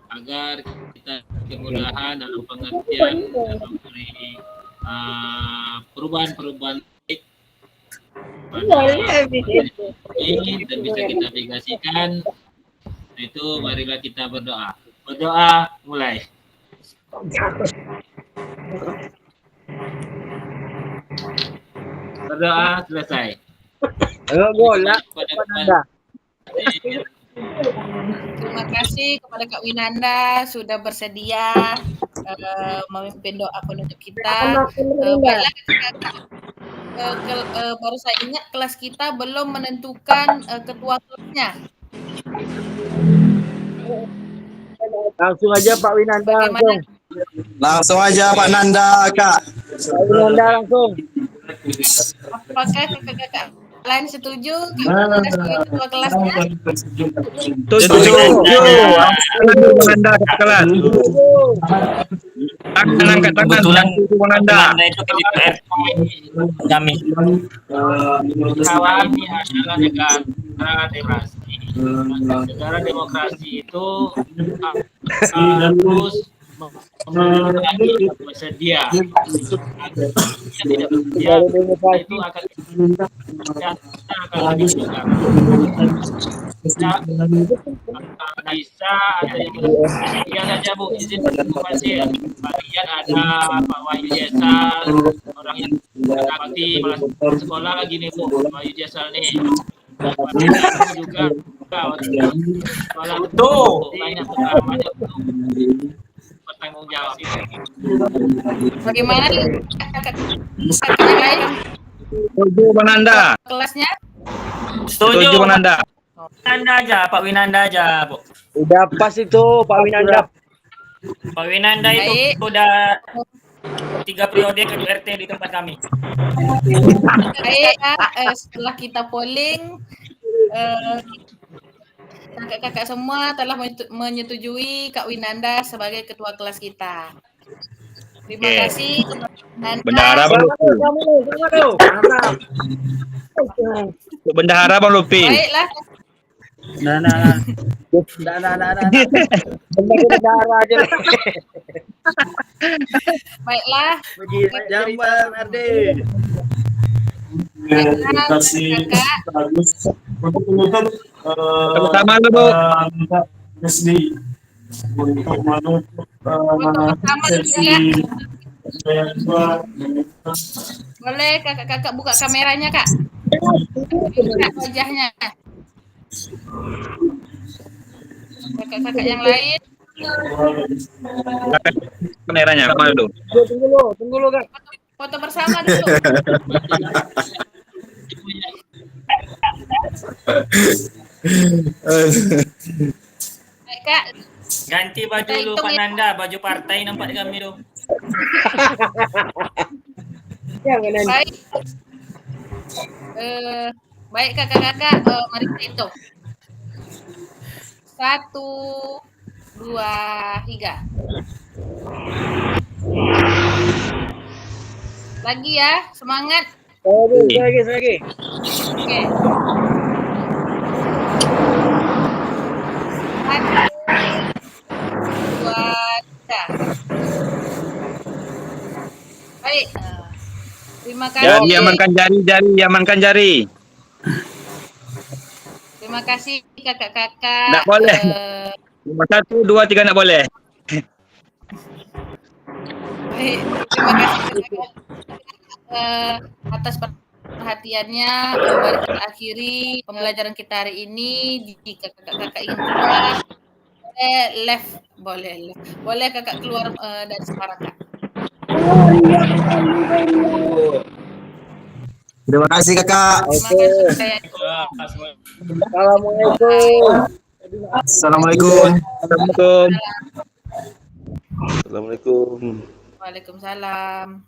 Speaker 7: agar kita kemudahan dalam pengertian dan memberi perubahan-perubahan baik ini dan bisa kita aplikasikan. Itu marilah kita berdoa. Berdoa mulai. Berdoa selesai.
Speaker 9: Bola.
Speaker 5: Terima kasih kepada Kak Winanda sudah bersedia memimpin doa penutup kita. Baiklah kakak-kakak, baru saya ingat kelas kita belum menentukan ketua kelasnya.
Speaker 9: Langsung aja Pak Winanda langsung.
Speaker 11: Langsung aja Pak Nanda, Kak.
Speaker 9: Pak Winanda langsung.
Speaker 5: Apakah kakak-kakak lain setuju? Kita sebagai ketua kelasnya.
Speaker 4: Setuju. Bang Anda ketua kelas. Tangan angkat tangan.
Speaker 8: Kebetulan
Speaker 4: Setuju Bang Anda.
Speaker 8: Anda itu ketua RT kami.
Speaker 7: Bahwa ini adalah negara demokrasi. Negara demokrasi itu harus bersedia. Tidak bersedia itu akan bisa ya saja Bu, izin informasi ya. Bagian ada Pak Wahyu Jesal, orang yang berakti sekolah gini Bu, Wahyu Jesal nih. Juga sekolah betul banyak pengalaman bertanggung jawab.
Speaker 5: Bagaimana kakak yang lain
Speaker 4: Setuju Bang Anda.
Speaker 5: kelasnya?
Speaker 4: Setuju Bang Anda.
Speaker 8: Winanda aja, Pak Winanda aja, Bu.
Speaker 9: Udah pas itu Pak Winanda.
Speaker 8: Pak Winanda itu
Speaker 5: Baik.
Speaker 8: udah 3 periode ketua RT di tempat kami.
Speaker 5: Baik, setelah kita polling, kakak-kakak semua telah menyetujui Kak Winanda sebagai ketua kelas kita. Terima
Speaker 4: Oke.
Speaker 5: kasih.
Speaker 4: Bendahara Bang Lupi. Bendahara Bang Lupi.
Speaker 5: Baiklah,
Speaker 9: Bendahara aja.
Speaker 5: baiklah.
Speaker 9: Jamban Ardi.
Speaker 3: Terima kasih bagus. Untuk penutup,
Speaker 4: Sama lu, Bu.
Speaker 3: Mbak Leslie untuk menutup sesi yang kedua.
Speaker 5: Boleh kakak-kakak buka kameranya, Kak? Buka wajahnya. Kakak-kakak yang lain,
Speaker 4: Kameranya mana dulu?
Speaker 9: Tunggu lu Kak.
Speaker 5: foto bersama dulu. Baik, Kak.
Speaker 8: Ganti baju
Speaker 5: Kita
Speaker 8: dulu
Speaker 5: hitung
Speaker 8: Pak
Speaker 5: ya.
Speaker 8: Nanda, baju partai nampak di kami tuh.
Speaker 5: Baik. Baik kakak-kakak, mari kita hitung. 1, 2, 3. Lagi ya, semangat.
Speaker 9: Lagi.
Speaker 5: Oke. 1, 2, 3. Baik. Terima kasih.
Speaker 4: Jari, amankan jari.
Speaker 5: Terima kasih kakak-kakak.
Speaker 4: Nggak boleh. 1, 2, 3 nggak boleh.
Speaker 5: Baik, terima kasih kakak-kakak, atas perhatiannya. Mari kita akhiri pembelajaran kita hari ini. Jika kakak-kakak ingin keluar, boleh kakak keluar dari suara kak.
Speaker 1: Terima kasih kakak.
Speaker 5: Terima kasih saya.
Speaker 1: Assalamualaikum.
Speaker 4: Assalamualaikum.
Speaker 6: Assalamualaikum.
Speaker 5: Waalaikumsalam.